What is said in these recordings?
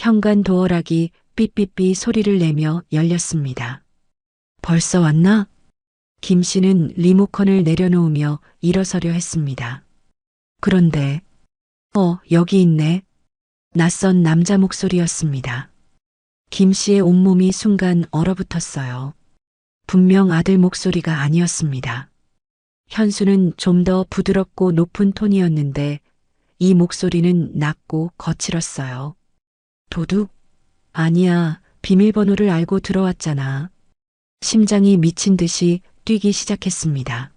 현관 도어락이 삐삐삐 소리를 내며 열렸습니다. 벌써 왔나? 김 씨는 리모컨을 내려놓으며 일어서려 했습니다. 그런데, 여기 있네. 낯선 남자 목소리였습니다. 김 씨의 온몸이 순간 얼어붙었어요. 분명 아들 목소리가 아니었습니다. 현수는 좀 더 부드럽고 높은 톤이었는데 이 목소리는 낮고 거칠었어요. 도둑? 아니야, 비밀번호를 알고 들어왔잖아. 심장이 미친 듯이 뛰기 시작했습니다.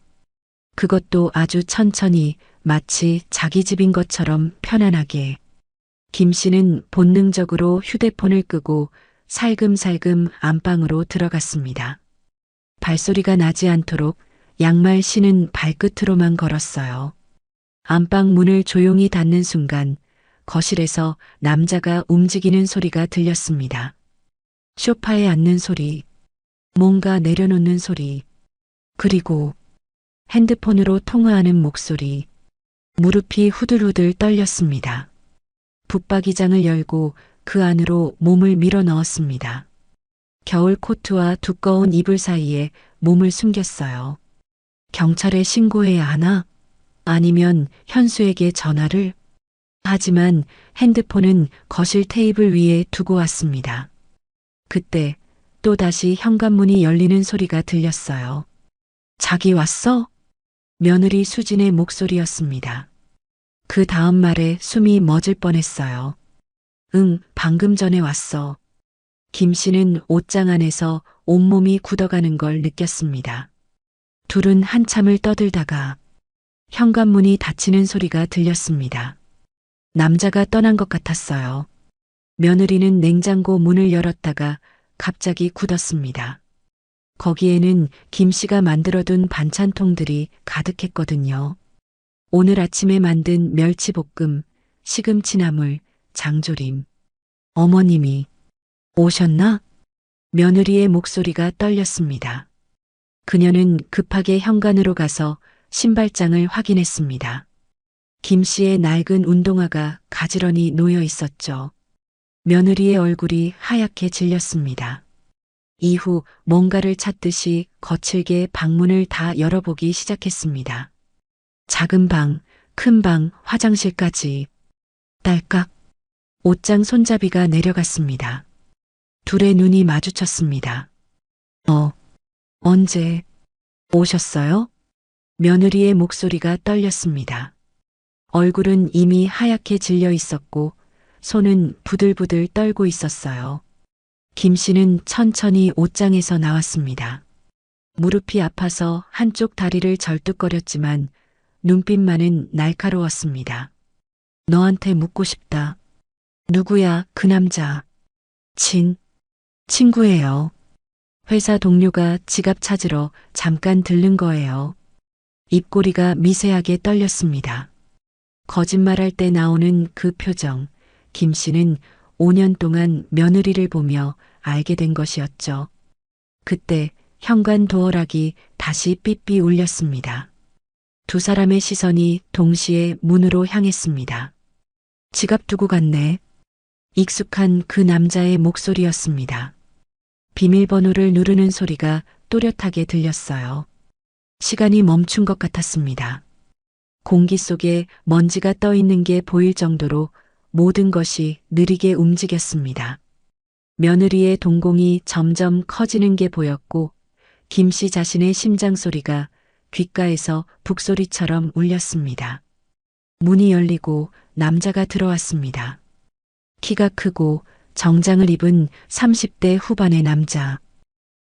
그것도 아주 천천히 마치 자기 집인 것처럼 편안하게. 김 씨는 본능적으로 휴대폰을 끄고 살금살금 안방으로 들어갔습니다. 발소리가 나지 않도록 양말 신은 발끝으로만 걸었어요. 안방 문을 조용히 닫는 순간 거실에서 남자가 움직이는 소리가 들렸습니다. 소파에 앉는 소리, 뭔가 내려놓는 소리, 그리고 핸드폰으로 통화하는 목소리. 무릎이 후들후들 떨렸습니다. 붙박이장을 열고 그 안으로 몸을 밀어 넣었습니다. 겨울 코트와 두꺼운 이불 사이에 몸을 숨겼어요. 경찰에 신고해야 하나? 아니면 현수에게 전화를? 하지만 핸드폰은 거실 테이블 위에 두고 왔습니다. 그때 또다시 현관문이 열리는 소리가 들렸어요. 자기 왔어? 며느리 수진의 목소리였습니다. 그 다음 말에 숨이 멎을 뻔했어요. 응, 방금 전에 왔어. 김 씨는 옷장 안에서 온몸이 굳어가는 걸 느꼈습니다. 둘은 한참을 떠들다가 현관문이 닫히는 소리가 들렸습니다. 남자가 떠난 것 같았어요. 며느리는 냉장고 문을 열었다가 갑자기 굳었습니다. 거기에는 김 씨가 만들어둔 반찬통들이 가득했거든요. 오늘 아침에 만든 멸치볶음, 시금치나물, 장조림. 어머님이 오셨나? 며느리의 목소리가 떨렸습니다. 그녀는 급하게 현관으로 가서 신발장을 확인했습니다. 김 씨의 낡은 운동화가 가지런히 놓여 있었죠. 며느리의 얼굴이 하얗게 질렸습니다. 이후 뭔가를 찾듯이 거칠게 방문을 다 열어보기 시작했습니다. 작은 방, 큰 방, 화장실까지. 딸깍. 옷장 손잡이가 내려갔습니다. 둘의 눈이 마주쳤습니다. 언제 오셨어요? 며느리의 목소리가 떨렸습니다. 얼굴은 이미 하얗게 질려 있었고 손은 부들부들 떨고 있었어요. 김 씨는 천천히 옷장에서 나왔습니다. 무릎이 아파서 한쪽 다리를 절뚝거렸지만 눈빛만은 날카로웠습니다. 너한테 묻고 싶다. 누구야, 그 남자? 친구예요. 회사 동료가 지갑 찾으러 잠깐 들른 거예요. 입꼬리가 미세하게 떨렸습니다. 거짓말할 때 나오는 그 표정, 김 씨는 5년 동안 며느리를 보며 알게 된 것이었죠. 그때 현관 도어락이 다시 삐삐 울렸습니다. 두 사람의 시선이 동시에 문으로 향했습니다. 지갑 두고 갔네. 익숙한 그 남자의 목소리였습니다. 비밀번호를 누르는 소리가 또렷하게 들렸어요. 시간이 멈춘 것 같았습니다. 공기 속에 먼지가 떠 있는 게 보일 정도로 모든 것이 느리게 움직였습니다. 며느리의 동공이 점점 커지는 게 보였고 김 씨 자신의 심장 소리가 귓가에서 북소리처럼 울렸습니다. 문이 열리고 남자가 들어왔습니다. 키가 크고 정장을 입은 30대 후반의 남자.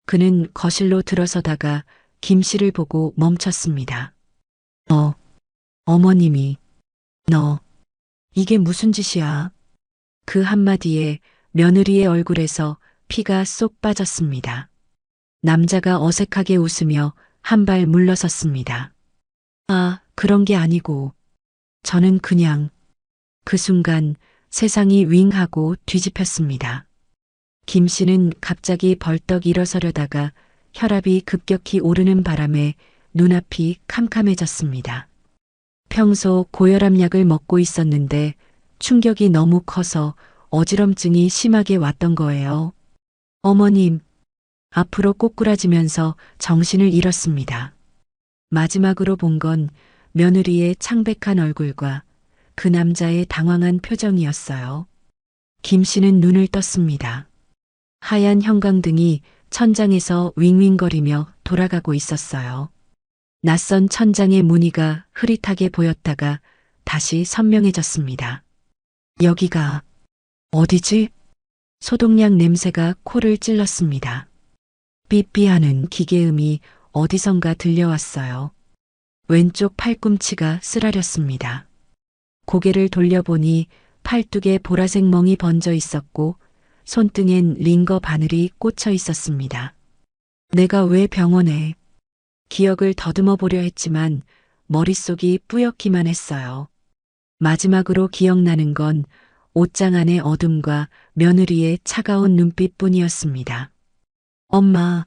그는 거실로 들어서다가 김 씨를 보고 멈췄습니다. 어머님이, 이게 무슨 짓이야? 그 한마디에 며느리의 얼굴에서 피가 쏙 빠졌습니다. 남자가 어색하게 웃으며 한 발 물러섰습니다. 그런 게 아니고, 저는 그냥, 그 순간 세상이 윙 하고 뒤집혔습니다. 김 씨는 갑자기 벌떡 일어서려다가 혈압이 급격히 오르는 바람에 눈앞이 캄캄해졌습니다. 평소 고혈압약을 먹고 있었는데 충격이 너무 커서 어지럼증이 심하게 왔던 거예요. 어머님, 앞으로 꼬꾸라지면서 정신을 잃었습니다. 마지막으로 본 건 며느리의 창백한 얼굴과 그 남자의 당황한 표정이었어요. 김 씨는 눈을 떴습니다. 하얀 형광등이 천장에서 윙윙거리며 돌아가고 있었어요. 낯선 천장의 무늬가 흐릿하게 보였다가 다시 선명해졌습니다. 여기가 어디지? 소독약 냄새가 코를 찔렀습니다. 삐삐하는 기계음이 어디선가 들려왔어요. 왼쪽 팔꿈치가 쓰라렸습니다. 고개를 돌려보니 팔뚝에 보라색 멍이 번져 있었고 손등엔 링거 바늘이 꽂혀 있었습니다. 내가 왜 병원에? 기억을 더듬어 보려 했지만 머릿속이 뿌옇기만 했어요. 마지막으로 기억나는 건 옷장 안의 어둠과 며느리의 차가운 눈빛뿐이었습니다. 엄마,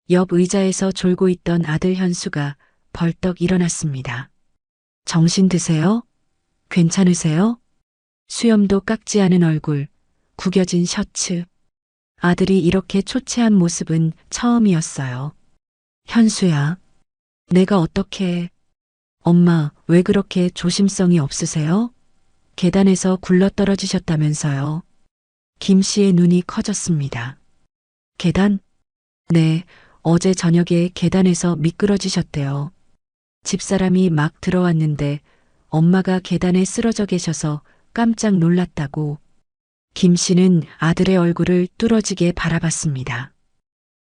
옆 의자에서 졸고 있던 아들 현수가 벌떡 일어났습니다. 정신 드세요? 괜찮으세요? 수염도 깎지 않은 얼굴, 구겨진 셔츠. 아들이 이렇게 초췌한 모습은 처음이었어요. 현수야, 내가 어떻게... 엄마, 왜 그렇게 조심성이 없으세요? 계단에서 굴러떨어지셨다면서요. 김 씨의 눈이 커졌습니다. 계단? 네, 어제 저녁에 계단에서 미끄러지셨대요. 집사람이 막 들어왔는데 엄마가 계단에 쓰러져 계셔서 깜짝 놀랐다고. 김 씨는 아들의 얼굴을 뚫어지게 바라봤습니다.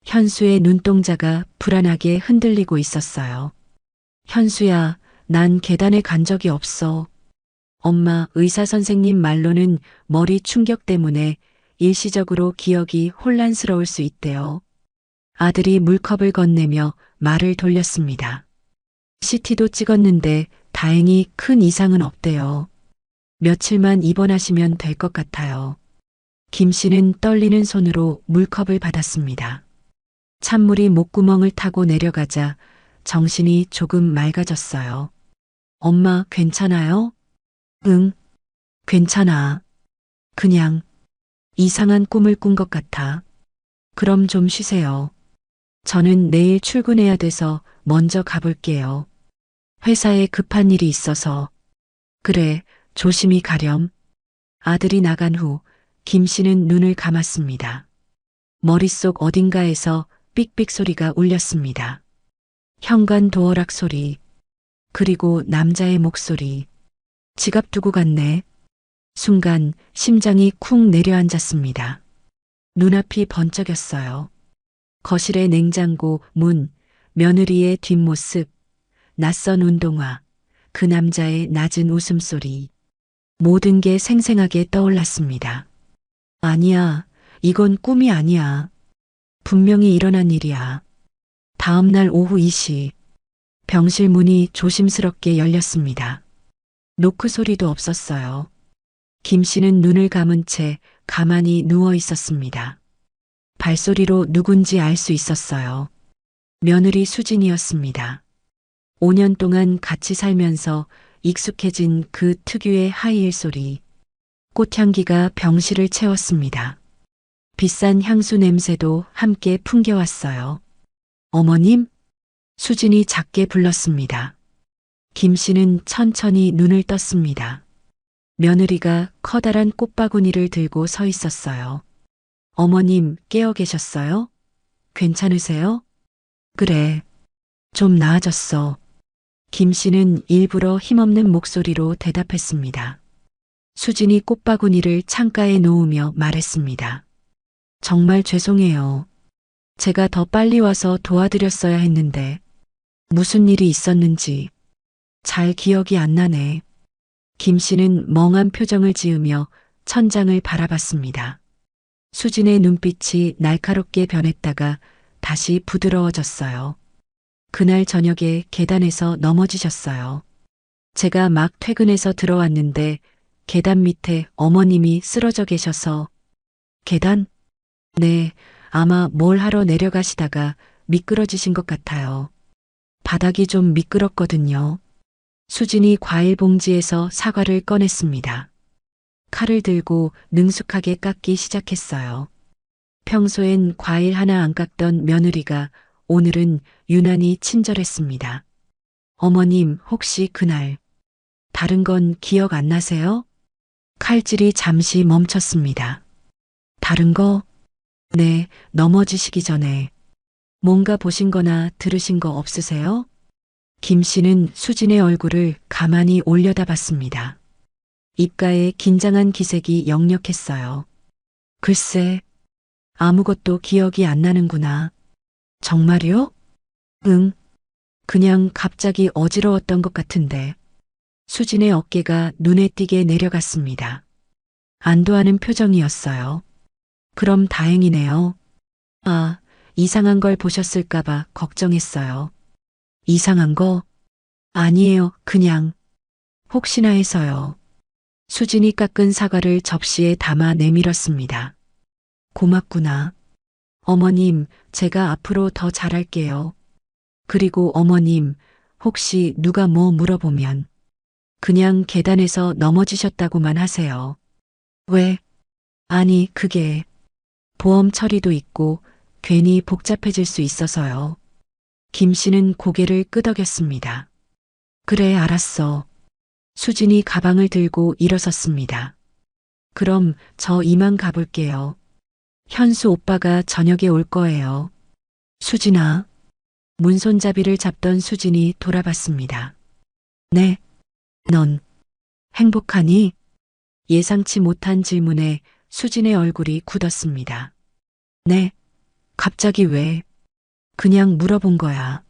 현수의 눈동자가 불안하게 흔들리고 있었어요. 현수야, 난 계단에 간 적이 없어. 엄마, 의사 선생님 말로는 머리 충격 때문에 일시적으로 기억이 혼란스러울 수 있대요. 아들이 물컵을 건네며 말을 돌렸습니다. CT도 찍었는데 다행히 큰 이상은 없대요. 며칠만 입원하시면 될 것 같아요. 김 씨는 떨리는 손으로 물컵을 받았습니다. 찬물이 목구멍을 타고 내려가자 정신이 조금 맑아졌어요. 엄마, 괜찮아요? 응, 괜찮아. 그냥 이상한 꿈을 꾼 것 같아. 그럼 좀 쉬세요. 저는 내일 출근해야 돼서 먼저 가볼게요. 회사에 급한 일이 있어서. 그래, 조심히 가렴. 아들이 나간 후 김 씨는 눈을 감았습니다. 머릿속 어딘가에서 삑삑 소리가 울렸습니다. 현관 도어락 소리, 그리고 남자의 목소리. 지갑 두고 갔네. 순간 심장이 쿵 내려앉았습니다. 눈앞이 번쩍였어요. 거실의 냉장고, 문, 며느리의 뒷모습, 낯선 운동화, 그 남자의 낮은 웃음소리. 모든 게 생생하게 떠올랐습니다. 아니야, 이건 꿈이 아니야. 분명히 일어난 일이야. 다음 날 오후 2시, 병실 문이 조심스럽게 열렸습니다. 노크 소리도 없었어요. 김 씨는 눈을 감은 채 가만히 누워 있었습니다. 발소리로 누군지 알 수 있었어요. 며느리 수진이었습니다. 5년 동안 같이 살면서 익숙해진 그 특유의 하이힐 소리. 꽃향기가 병실을 채웠습니다. 비싼 향수 냄새도 함께 풍겨왔어요. 어머님? 수진이 작게 불렀습니다. 김 씨는 천천히 눈을 떴습니다. 며느리가 커다란 꽃바구니를 들고 서 있었어요. 어머님, 깨어 계셨어요? 괜찮으세요? 그래, 좀 나아졌어. 김 씨는 일부러 힘없는 목소리로 대답했습니다. 수진이 꽃바구니를 창가에 놓으며 말했습니다. 정말 죄송해요. 제가 더 빨리 와서 도와드렸어야 했는데 무슨 일이 있었는지 잘 기억이 안 나네. 김 씨는 멍한 표정을 지으며 천장을 바라봤습니다. 수진의 눈빛이 날카롭게 변했다가 다시 부드러워졌어요. 그날 저녁에 계단에서 넘어지셨어요. 제가 막 퇴근해서 들어왔는데 계단 밑에 어머님이 쓰러져 계셔서. 계단? 네, 아마 뭘 하러 내려가시다가 미끄러지신 것 같아요. 바닥이 좀 미끄럽거든요. 수진이 과일 봉지에서 사과를 꺼냈습니다. 칼을 들고 능숙하게 깎기 시작했어요. 평소엔 과일 하나 안 깎던 며느리가 오늘은 유난히 친절했습니다. 어머님, 혹시 그날 다른 건 기억 안 나세요? 칼질이 잠시 멈췄습니다. 다른 거? 네, 넘어지시기 전에 뭔가 보신 거나 들으신 거 없으세요? 김 씨는 수진의 얼굴을 가만히 올려다봤습니다. 입가에 긴장한 기색이 역력했어요. 글쎄, 아무것도 기억이 안 나는구나. 정말요? 응, 그냥 갑자기 어지러웠던 것 같은데. 수진의 어깨가 눈에 띄게 내려갔습니다. 안도하는 표정이었어요. 그럼 다행이네요. 아, 이상한 걸 보셨을까봐 걱정했어요. 이상한 거? 아니에요, 그냥. 혹시나 해서요. 수진이 깎은 사과를 접시에 담아 내밀었습니다. 고맙구나. 어머님, 제가 앞으로 더 잘할게요. 그리고 어머님, 혹시 누가 뭐 물어보면 그냥 계단에서 넘어지셨다고만 하세요. 왜? 아니, 그게 보험 처리도 있고 괜히 복잡해질 수 있어서요. 김 씨는 고개를 끄덕였습니다. 그래, 알았어. 수진이 가방을 들고 일어섰습니다. 그럼 저 이만 가볼게요. 현수 오빠가 저녁에 올 거예요. 수진아. 문손잡이를 잡던 수진이 돌아봤습니다. 네. 넌 행복하니? 예상치 못한 질문에 수진의 얼굴이 굳었습니다. 네. 갑자기 왜? 그냥 물어본 거야.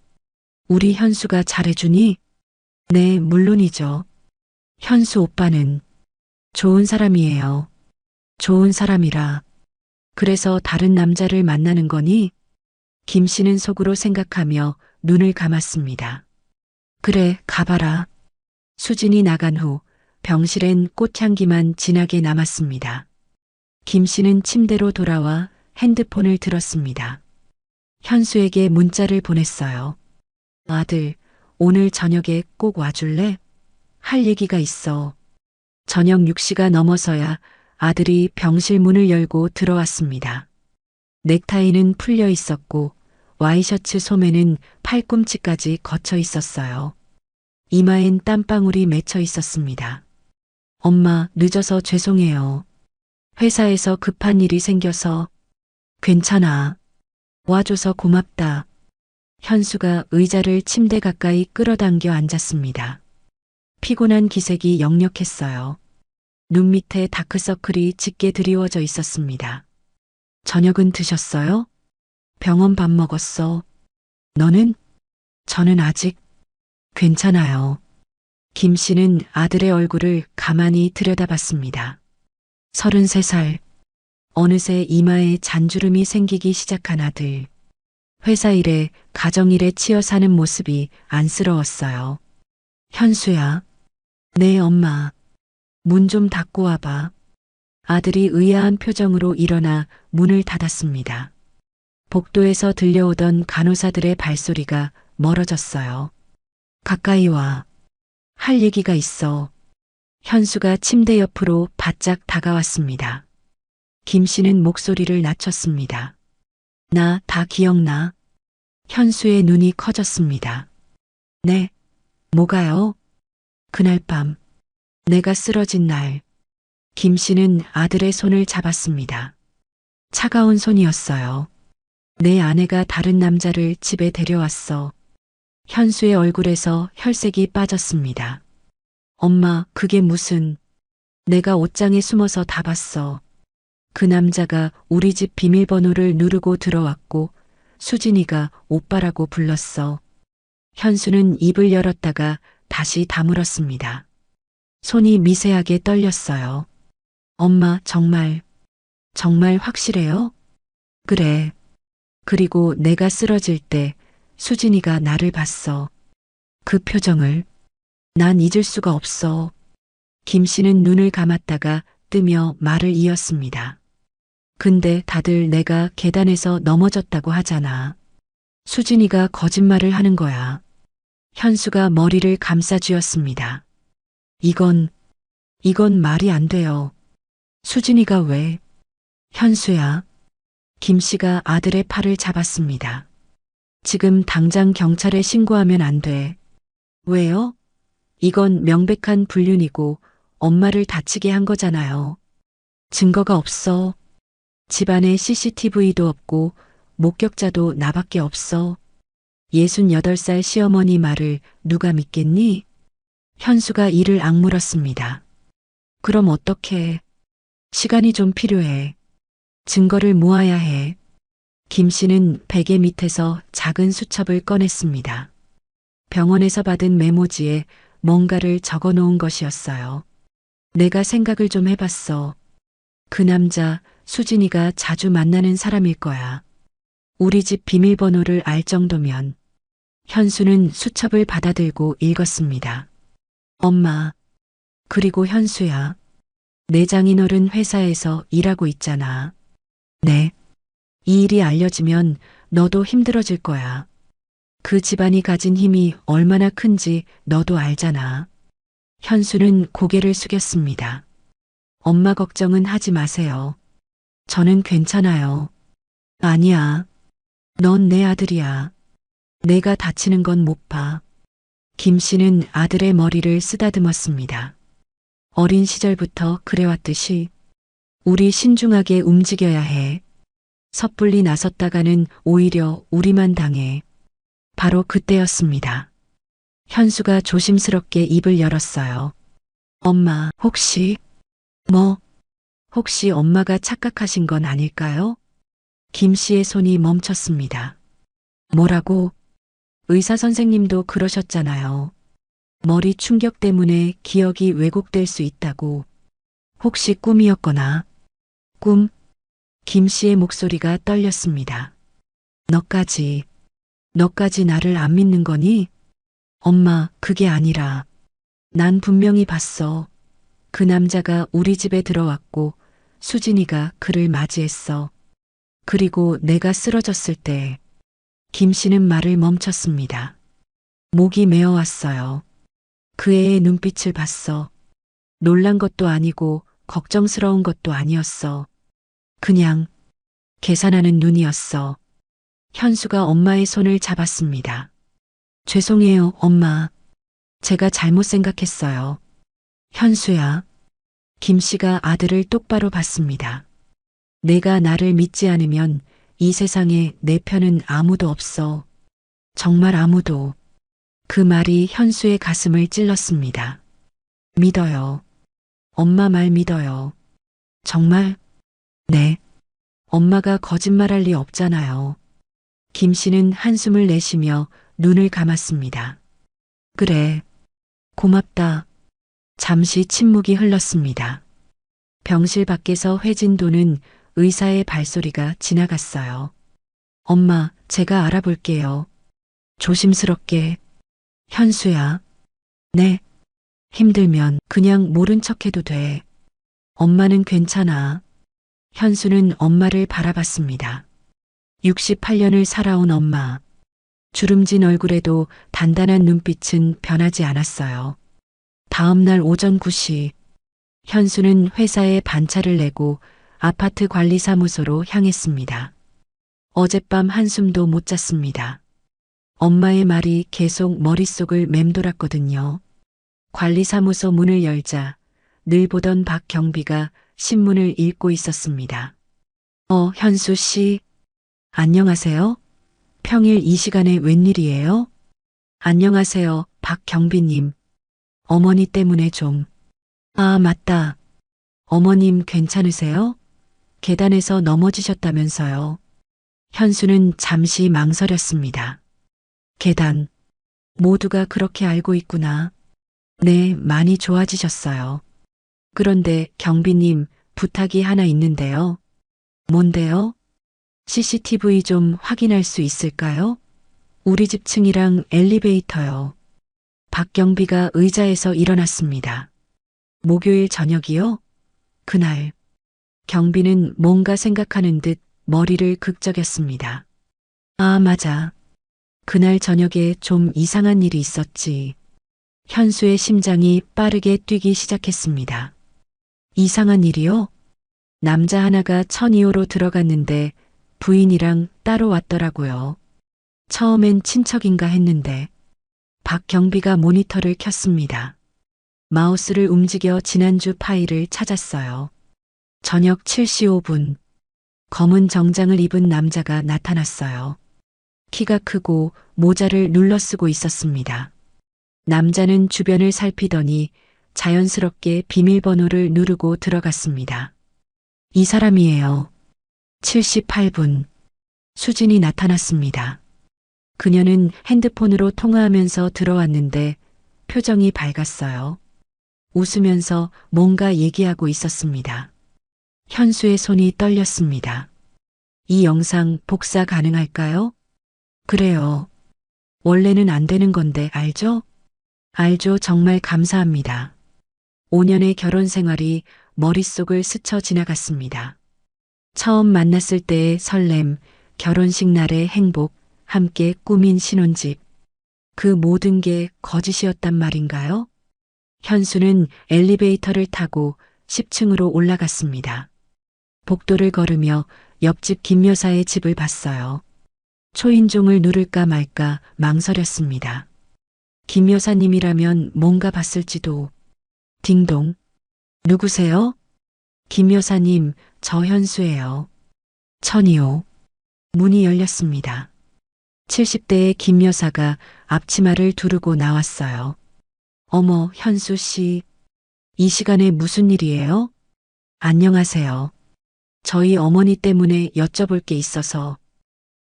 우리 현수가 잘해주니? 네, 물론이죠. 현수 오빠는 좋은 사람이에요. 좋은 사람이라. 그래서 다른 남자를 만나는 거니? 김 씨는 속으로 생각하며 눈을 감았습니다. 그래, 가봐라. 수진이 나간 후 병실엔 꽃향기만 진하게 남았습니다. 김 씨는 침대로 돌아와 핸드폰을 들었습니다. 현수에게 문자를 보냈어요. 아들, 오늘 저녁에 꼭 와줄래? 할 얘기가 있어. 저녁 6시가 넘어서야 아들이 병실 문을 열고 들어왔습니다. 넥타이는 풀려 있었고 와이셔츠 소매는 팔꿈치까지 거쳐 있었어요. 이마엔 땀방울이 맺혀 있었습니다. 엄마, 늦어서 죄송해요. 회사에서 급한 일이 생겨서. 괜찮아. 와줘서 고맙다. 현수가 의자를 침대 가까이 끌어당겨 앉았습니다. 피곤한 기색이 역력했어요. 눈 밑에 다크서클이 짙게 드리워져 있었습니다. 저녁은 드셨어요? 병원 밥 먹었어. 너는? 저는 아직. 괜찮아요. 김 씨는 아들의 얼굴을 가만히 들여다봤습니다. 33살. 어느새 이마에 잔주름이 생기기 시작한 아들. 회사 일에 가정일에 치여 사는 모습이 안쓰러웠어요. 현수야. 네, 엄마. 문 좀 닫고 와봐. 아들이 의아한 표정으로 일어나 문을 닫았습니다. 복도에서 들려오던 간호사들의 발소리가 멀어졌어요. 가까이 와. 할 얘기가 있어. 현수가 침대 옆으로 바짝 다가왔습니다. 김 씨는 목소리를 낮췄습니다. 나 다 기억나. 현수의 눈이 커졌습니다. 네. 뭐가요? 그날 밤. 내가 쓰러진 날. 김 씨는 아들의 손을 잡았습니다. 차가운 손이었어요. 내 아내가 다른 남자를 집에 데려왔어. 현수의 얼굴에서 혈색이 빠졌습니다. 엄마, 그게 무슨. 내가 옷장에 숨어서 다 봤어. 그 남자가 우리 집 비밀번호를 누르고 들어왔고 수진이가 오빠라고 불렀어. 현수는 입을 열었다가 다시 다물었습니다. 손이 미세하게 떨렸어요. 엄마, 정말 확실해요? 그래. 그리고 내가 쓰러질 때 수진이가 나를 봤어. 그 표정을 난 잊을 수가 없어. 김 씨는 눈을 감았다가 뜨며 말을 이었습니다. 근데 다들 내가 계단에서 넘어졌다고 하잖아. 수진이가 거짓말을 하는 거야. 현수가 머리를 감싸 쥐었습니다. 이건 말이 안 돼요. 수진이가 왜? 현수야. 김 씨가 아들의 팔을 잡았습니다. 지금 당장 경찰에 신고하면 안 돼. 왜요? 이건 명백한 불륜이고 엄마를 다치게 한 거잖아요. 증거가 없어. 집안에 CCTV도 없고 목격자도 나밖에 없어. 68살 시어머니 말을 누가 믿겠니? 현수가 이를 악물었습니다. 그럼 어떡해? 시간이 좀 필요해. 증거를 모아야 해. 김 씨는 베개 밑에서 작은 수첩을 꺼냈습니다. 병원에서 받은 메모지에 뭔가를 적어 놓은 것이었어요. 내가 생각을 좀 해봤어. 그 남자 수진이가 자주 만나는 사람일 거야. 우리 집 비밀번호를 알 정도면. 현수는 수첩을 받아들고 읽었습니다. 엄마, 그리고 현수야. 내 장인어른 회사에서 일하고 있잖아. 네. 이 일이 알려지면 너도 힘들어질 거야. 그 집안이 가진 힘이 얼마나 큰지 너도 알잖아. 현수는 고개를 숙였습니다. 엄마 걱정은 하지 마세요. 저는 괜찮아요. 아니야. 넌 내 아들이야. 내가 다치는 건 못 봐. 김 씨는 아들의 머리를 쓰다듬었습니다. 어린 시절부터 그래왔듯이 우리 신중하게 움직여야 해. 섣불리 나섰다가는 오히려 우리만 당해. 바로 그때였습니다. 현수가 조심스럽게 입을 열었어요. 엄마, 혹시 혹시 엄마가 착각하신 건 아닐까요? 김 씨의 손이 멈췄습니다. 뭐라고? 의사 선생님도 그러셨잖아요. 머리 충격 때문에 기억이 왜곡될 수 있다고. 혹시 꿈이었거나. 꿈? 김 씨의 목소리가 떨렸습니다. 너까지 나를 안 믿는 거니? 엄마, 그게 아니라. 난 분명히 봤어. 그 남자가 우리 집에 들어왔고 수진이가 그를 맞이했어. 그리고 내가 쓰러졌을 때 김 씨는 말을 멈췄습니다. 목이 메어왔어요. 그 애의 눈빛을 봤어. 놀란 것도 아니고 걱정스러운 것도 아니었어. 그냥 계산하는 눈이었어. 현수가 엄마의 손을 잡았습니다. 죄송해요, 엄마. 제가 잘못 생각했어요. 현수야. 김 씨가 아들을 똑바로 봤습니다. 내가 나를 믿지 않으면 이 세상에 내 편은 아무도 없어. 정말 아무도. 그 말이 현수의 가슴을 찔렀습니다. 믿어요. 엄마 말 믿어요. 정말? 네. 엄마가 거짓말할 리 없잖아요. 김 씨는 한숨을 내쉬며 눈을 감았습니다. 그래. 고맙다. 잠시 침묵이 흘렀습니다. 병실 밖에서 회진도는 의사의 발소리가 지나갔어요. 엄마, 제가 알아볼게요. 조심스럽게. 현수야. 네. 힘들면 그냥 모른 척해도 돼. 엄마는 괜찮아. 현수는 엄마를 바라봤습니다. 68년을 살아온 엄마. 주름진 얼굴에도 단단한 눈빛은 변하지 않았어요. 다음 날 오전 9시, 현수는 회사에 반차를 내고 아파트 관리사무소로 향했습니다. 어젯밤 한숨도 못 잤습니다. 엄마의 말이 계속 머릿속을 맴돌았거든요. 관리사무소 문을 열자 늘 보던 박경비가 신문을 읽고 있었습니다. 현수 씨. 안녕하세요. 평일 이 시간에 웬일이에요? 안녕하세요, 박경비님. 어머니 때문에 좀. 아, 맞다. 어머님 괜찮으세요? 계단에서 넘어지셨다면서요. 현수는 잠시 망설였습니다. 계단. 모두가 그렇게 알고 있구나. 네, 많이 좋아지셨어요. 그런데 경비님, 부탁이 하나 있는데요. 뭔데요? CCTV 좀 확인할 수 있을까요? 우리 집 층이랑 엘리베이터요. 박경비가 의자에서 일어났습니다. 목요일 저녁이요? 그날. 경비는 뭔가 생각하는 듯 머리를 극적였습니다. 아, 맞아. 그날 저녁에 좀 이상한 일이 있었지. 현수의 심장이 빠르게 뛰기 시작했습니다. 이상한 일이요? 남자 하나가 1002호로 들어갔는데 부인이랑 따로 왔더라고요. 처음엔 친척인가 했는데 박경비가 모니터를 켰습니다. 마우스를 움직여 지난주 파일을 찾았어요. 저녁 7시 5분. 검은 정장을 입은 남자가 나타났어요. 키가 크고 모자를 눌러 쓰고 있었습니다. 남자는 주변을 살피더니 자연스럽게 비밀번호를 누르고 들어갔습니다. 이 사람이에요. 78분. 수진이 나타났습니다. 그녀는 핸드폰으로 통화하면서 들어왔는데 표정이 밝았어요. 웃으면서 뭔가 얘기하고 있었습니다. 현수의 손이 떨렸습니다. 이 영상 복사 가능할까요? 그래요. 원래는 안 되는 건데 알죠? 알죠. 정말 감사합니다. 5년의 결혼 생활이 머릿속을 스쳐 지나갔습니다. 처음 만났을 때의 설렘, 결혼식 날의 행복, 함께 꾸민 신혼집. 그 모든 게 거짓이었단 말인가요? 현수는 엘리베이터를 타고 10층으로 올라갔습니다. 복도를 걸으며 옆집 김 여사의 집을 봤어요. 초인종을 누를까 말까 망설였습니다. 김 여사님이라면 뭔가 봤을지도. 딩동. 누구세요? 김 여사님, 저 현수예요. 1002호. 문이 열렸습니다. 70대의 김 여사가 앞치마를 두르고 나왔어요. 어머, 현수 씨. 이 시간에 무슨 일이에요? 안녕하세요. 저희 어머니 때문에 여쭤볼 게 있어서.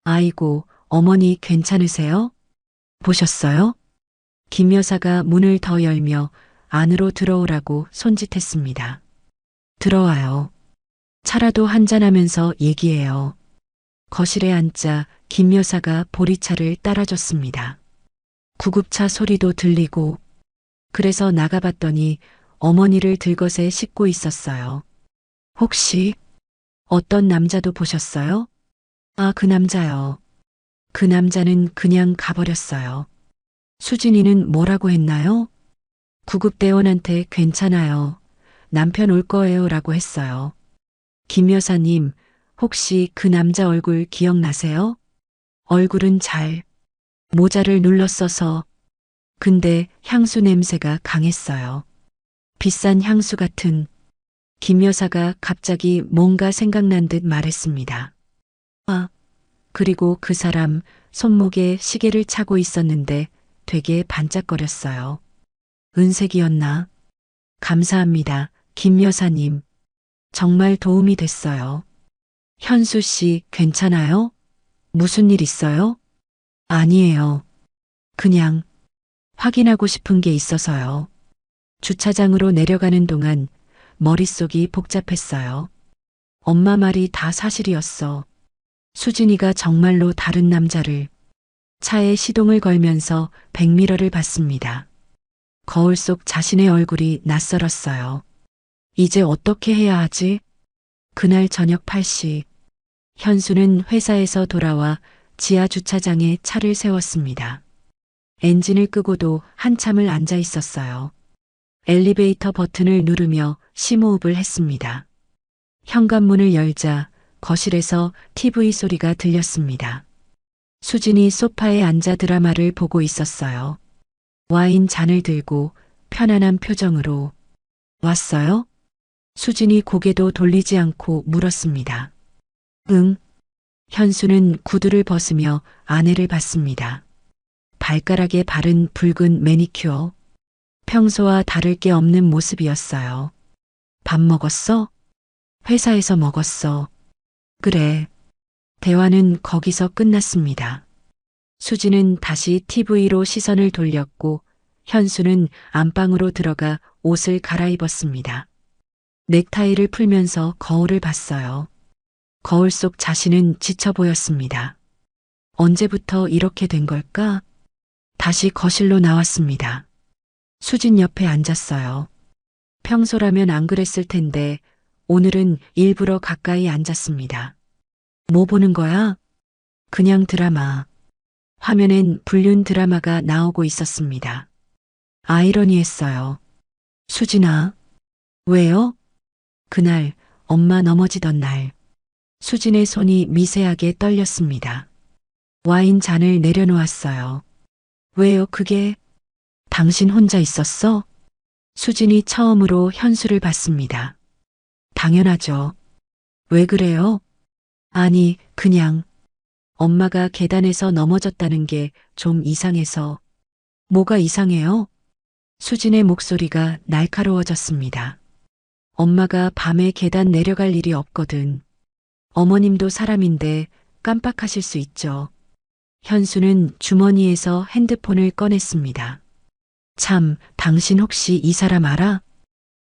아이고, 어머니 괜찮으세요? 보셨어요? 김 여사가 문을 더 열며 안으로 들어오라고 손짓했습니다. 들어와요. 차라도 한잔하면서 얘기해요. 거실에 앉자 김 여사가 보리차를 따라줬습니다. 구급차 소리도 들리고 그래서 나가봤더니 어머니를 들것에 싣고 있었어요. 혹시 어떤 남자도 보셨어요? 아, 그 남자요. 그 남자는 그냥 가버렸어요. 수진이는 뭐라고 했나요? 구급대원한테 괜찮아요. 남편 올 거예요 라고 했어요. 김 여사님, 혹시 그 남자 얼굴 기억나세요? 얼굴은 잘. 모자를 눌렀어서. 근데 향수 냄새가 강했어요. 비싼 향수 같은. 김 여사가 갑자기 뭔가 생각난 듯 말했습니다. 아, 그리고 그 사람 손목에 시계를 차고 있었는데 되게 반짝거렸어요. 은색이었나? 감사합니다, 김 여사님. 정말 도움이 됐어요. 현수 씨, 괜찮아요? 무슨 일 있어요? 아니에요. 그냥 확인하고 싶은 게 있어서요. 주차장으로 내려가는 동안 머릿속이 복잡했어요. 엄마 말이 다 사실이었어. 수진이가 정말로 다른 남자를. 차에 시동을 걸면서 백미러를 봤습니다. 거울 속 자신의 얼굴이 낯설었어요. 이제 어떻게 해야 하지? 그날 저녁 8시. 현수는 회사에서 돌아와 지하 주차장에 차를 세웠습니다. 엔진을 끄고도 한참을 앉아 있었어요. 엘리베이터 버튼을 누르며 심호흡을 했습니다. 현관문을 열자 거실에서 TV 소리가 들렸습니다. 수진이 소파에 앉아 드라마를 보고 있었어요. 와인 잔을 들고 편안한 표정으로. 왔어요? 수진이 고개도 돌리지 않고 물었습니다. 응. 현수는 구두를 벗으며 아내를 봤습니다. 발가락에 바른 붉은 매니큐어. 평소와 다를 게 없는 모습이었어요. 밥 먹었어? 회사에서 먹었어. 그래. 대화는 거기서 끝났습니다. 수지는 다시 TV로 시선을 돌렸고 현수는 안방으로 들어가 옷을 갈아입었습니다. 넥타이를 풀면서 거울을 봤어요. 거울 속 자신은 지쳐 보였습니다. 언제부터 이렇게 된 걸까? 다시 거실로 나왔습니다. 수진 옆에 앉았어요. 평소라면 안 그랬을 텐데 오늘은 일부러 가까이 앉았습니다. 뭐 보는 거야? 그냥 드라마. 화면엔 불륜 드라마가 나오고 있었습니다. 아이러니했어요. 수진아. 왜요? 그날 엄마 넘어지던 날, 수진의 손이 미세하게 떨렸습니다. 와인 잔을 내려놓았어요. 왜요, 그게? 당신 혼자 있었어? 수진이 처음으로 현수를 봤습니다. 당연하죠. 왜 그래요? 아니, 그냥 엄마가 계단에서 넘어졌다는 게 좀 이상해서. 뭐가 이상해요? 수진의 목소리가 날카로워졌습니다. 엄마가 밤에 계단 내려갈 일이 없거든. 어머님도 사람인데 깜빡하실 수 있죠. 현수는 주머니에서 핸드폰을 꺼냈습니다. 참, 당신 혹시 이 사람 알아?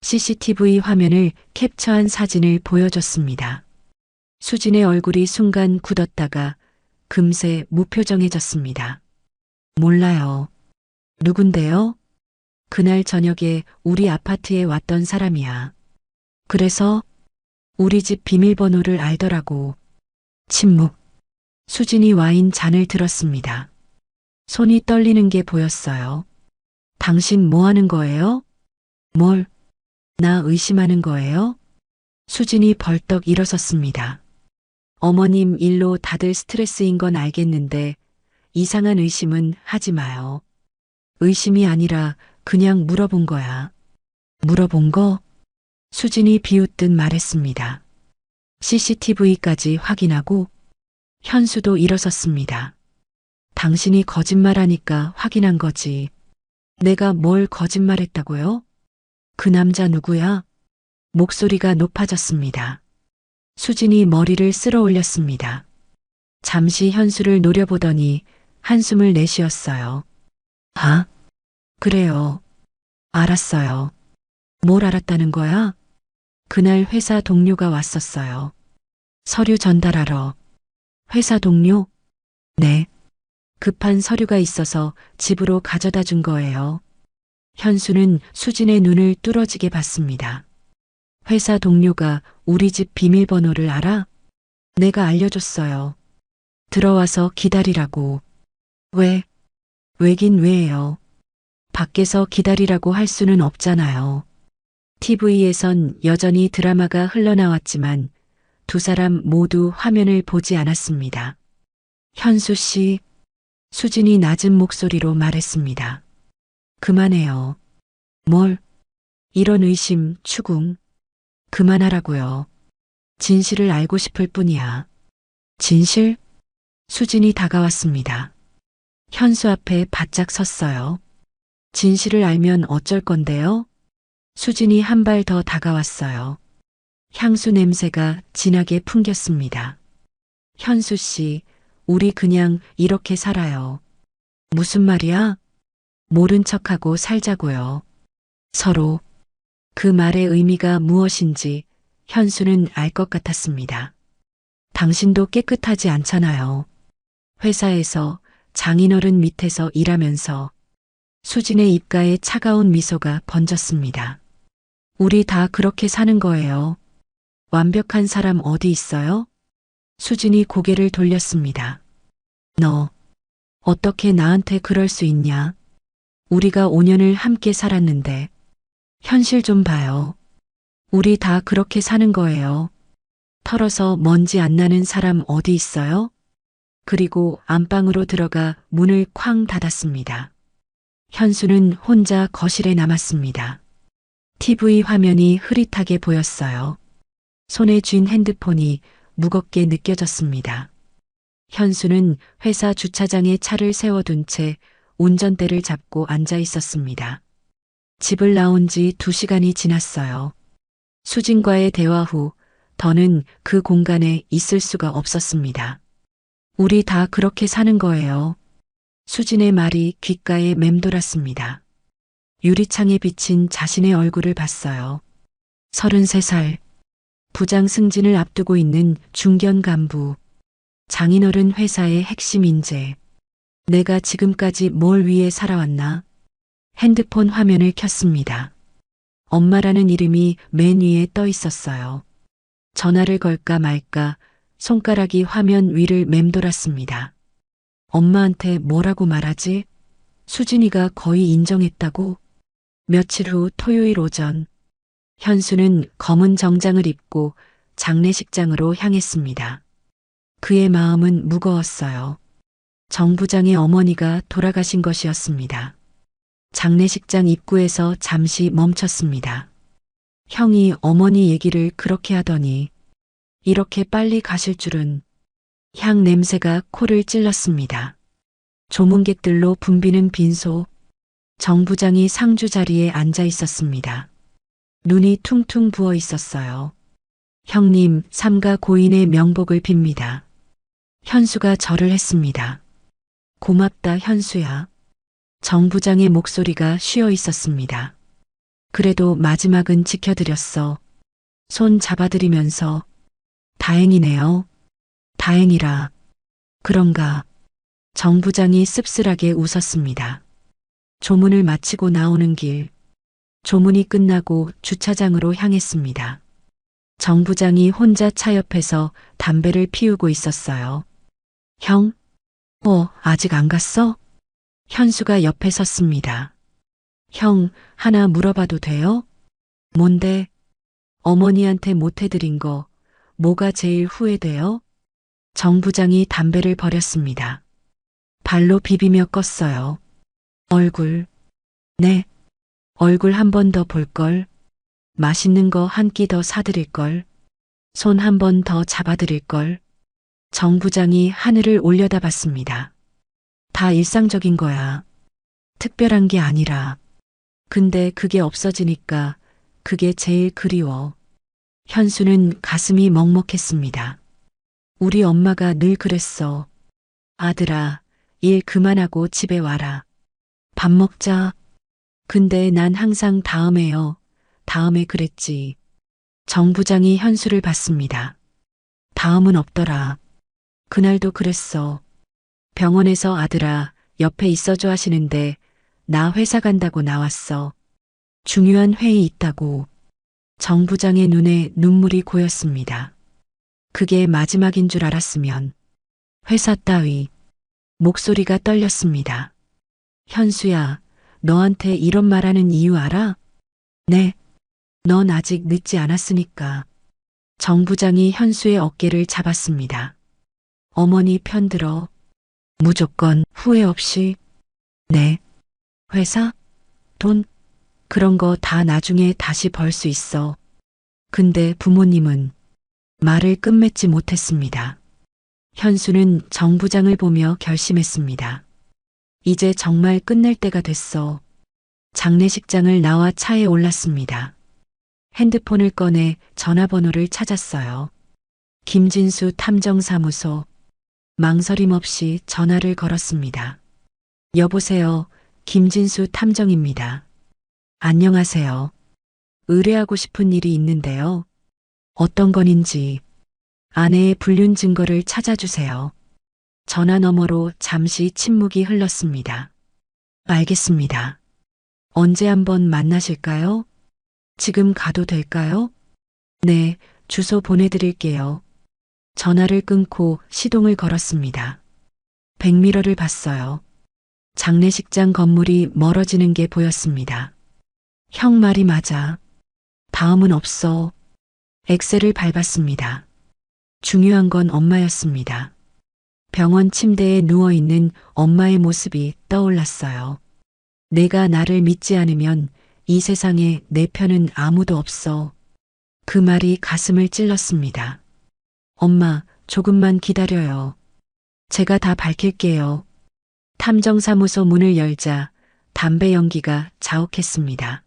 CCTV 화면을 캡처한 사진을 보여줬습니다. 수진의 얼굴이 순간 굳었다가 금세 무표정해졌습니다. 몰라요. 누군데요? 그날 저녁에 우리 아파트에 왔던 사람이야. 그래서 우리 집 비밀번호를 알더라고. 침묵. 수진이 와인 잔을 들었습니다. 손이 떨리는 게 보였어요. 당신 뭐 하는 거예요? 뭘? 나 의심하는 거예요? 수진이 벌떡 일어섰습니다. 어머님 일로 다들 스트레스인 건 알겠는데 이상한 의심은 하지 마요. 의심이 아니라 그냥 물어본 거야. 물어본 거? 수진이 비웃듯 말했습니다. CCTV까지 확인하고 현수도 일어섰습니다. 당신이 거짓말하니까 확인한 거지. 내가 뭘 거짓말했다고요? 그 남자 누구야? 목소리가 높아졌습니다. 수진이 머리를 쓸어 올렸습니다. 잠시 현수를 노려보더니 한숨을 내쉬었어요. 아, 그래요. 알았어요. 뭘 알았다는 거야? 그날 회사 동료가 왔었어요. 서류 전달하러. 회사 동료? 네. 급한 서류가 있어서 집으로 가져다 준 거예요. 현수는 수진의 눈을 뚫어지게 봤습니다. 회사 동료가 우리 집 비밀번호를 알아? 내가 알려줬어요. 들어와서 기다리라고. 왜? 왜긴 왜예요. 밖에서 기다리라고 할 수는 없잖아요. TV에선 여전히 드라마가 흘러나왔지만 두 사람 모두 화면을 보지 않았습니다. 현수 씨, 수진이 낮은 목소리로 말했습니다. 그만해요. 뭘? 이런 의심, 추궁. 그만하라고요. 진실을 알고 싶을 뿐이야. 진실? 수진이 다가왔습니다. 현수 앞에 바짝 섰어요. 진실을 알면 어쩔 건데요? 수진이 한 발 더 다가왔어요. 향수 냄새가 진하게 풍겼습니다. 현수 씨, 우리 그냥 이렇게 살아요. 무슨 말이야? 모른 척하고 살자고요. 서로. 그 말의 의미가 무엇인지 현수는 알 것 같았습니다. 당신도 깨끗하지 않잖아요. 회사에서 장인어른 밑에서 일하면서. 수진의 입가에 차가운 미소가 번졌습니다. 우리 다 그렇게 사는 거예요. 완벽한 사람 어디 있어요? 수진이 고개를 돌렸습니다. 너, 어떻게 나한테 그럴 수 있냐? 우리가 5년을 함께 살았는데. 현실 좀 봐요. 우리 다 그렇게 사는 거예요. 털어서 먼지 안 나는 사람 어디 있어요? 그리고 안방으로 들어가 문을 쾅 닫았습니다. 현수는 혼자 거실에 남았습니다. TV 화면이 흐릿하게 보였어요. 손에 쥔 핸드폰이 무겁게 느껴졌습니다. 현수는 회사 주차장에 차를 세워둔 채 운전대를 잡고 앉아 있었습니다. 집을 나온 지 2시간이 지났어요. 수진과의 대화 후 더는 그 공간에 있을 수가 없었습니다. 우리 다 그렇게 사는 거예요. 수진의 말이 귓가에 맴돌았습니다. 유리창에 비친 자신의 얼굴을 봤어요. 33살. 부장 승진을 앞두고 있는 중견 간부. 장인어른 회사의 핵심 인재. 내가 지금까지 뭘 위해 살아왔나? 핸드폰 화면을 켰습니다. 엄마라는 이름이 맨 위에 떠 있었어요. 전화를 걸까 말까 손가락이 화면 위를 맴돌았습니다. 엄마한테 뭐라고 말하지? 수진이가 거의 인정했다고? 며칠 후 토요일 오전, 현수는 검은 정장을 입고 장례식장으로 향했습니다. 그의 마음은 무거웠어요. 정 부장의 어머니가 돌아가신 것이었습니다. 장례식장 입구에서 잠시 멈췄습니다. 형이 어머니 얘기를 그렇게 하더니 이렇게 빨리 가실 줄은. 향 냄새가 코를 찔렀습니다. 조문객들로 붐비는 빈소. 정 부장이 상주 자리에 앉아 있었습니다. 눈이 퉁퉁 부어 있었어요. 형님, 삼가 고인의 명복을 빕니다. 현수가 절을 했습니다. 고맙다, 현수야. 정 부장의 목소리가 쉬어 있었습니다. 그래도 마지막은 지켜드렸어. 손 잡아드리면서. 다행이네요. 다행이라. 그런가. 정 부장이 씁쓸하게 웃었습니다. 조문을 마치고 나오는 길. 조문이 끝나고 주차장으로 향했습니다. 정 부장이 혼자 차 옆에서 담배를 피우고 있었어요. 형? 아직 안 갔어? 현수가 옆에 섰습니다. 형, 하나 물어봐도 돼요? 뭔데? 어머니한테 못해드린 거, 뭐가 제일 후회돼요? 정 부장이 담배를 버렸습니다. 발로 비비며 껐어요. 얼굴. 네. 얼굴 한 번 더 볼걸. 맛있는 거 한 끼 더 사드릴걸. 손 한 번 더 잡아드릴걸. 정 부장이 하늘을 올려다봤습니다. 다 일상적인 거야. 특별한 게 아니라. 근데 그게 없어지니까 그게 제일 그리워. 현수는 가슴이 먹먹했습니다. 우리 엄마가 늘 그랬어. 아들아, 일 그만하고 집에 와라. 밥 먹자. 근데 난 항상 다음에요. 다음에 그랬지. 정 부장이 현수를 봤습니다. 다음은 없더라. 그날도 그랬어. 병원에서 아들아, 옆에 있어줘 하시는데 나 회사 간다고 나왔어. 중요한 회의 있다고. 정 부장의 눈에 눈물이 고였습니다. 그게 마지막인 줄 알았으면. 회사 따위. 목소리가 떨렸습니다. 현수야, 너한테 이런 말하는 이유 알아? 네. 넌 아직 늦지 않았으니까. 정 부장이 현수의 어깨를 잡았습니다. 어머니 편들어. 무조건 후회 없이. 네. 회사? 돈? 그런 거 다 나중에 다시 벌 수 있어. 근데 부모님은 말을 끝맺지 못했습니다. 현수는 정 부장을 보며 결심했습니다. 이제 정말 끝낼 때가 됐어. 장례식장을 나와 차에 올랐습니다. 핸드폰을 꺼내 전화번호를 찾았어요. 김진수 탐정사무소. 망설임 없이 전화를 걸었습니다. 여보세요. 김진수 탐정입니다. 안녕하세요. 의뢰하고 싶은 일이 있는데요. 어떤 건인지 아내의 불륜 증거를 찾아주세요. 전화 너머로 잠시 침묵이 흘렀습니다. 알겠습니다. 언제 한번 만나실까요? 지금 가도 될까요? 네, 주소 보내드릴게요. 전화를 끊고 시동을 걸었습니다. 백미러를 봤어요. 장례식장 건물이 멀어지는 게 보였습니다. 형 말이 맞아. 다음은 없어. 엑셀을 밟았습니다. 중요한 건 엄마였습니다. 병원 침대에 누워있는 엄마의 모습이 떠올랐어요. 내가 나를 믿지 않으면 이 세상에 내 편은 아무도 없어. 그 말이 가슴을 찔렀습니다. 엄마, 조금만 기다려요. 제가 다 밝힐게요. 탐정사무소 문을 열자 담배 연기가 자욱했습니다.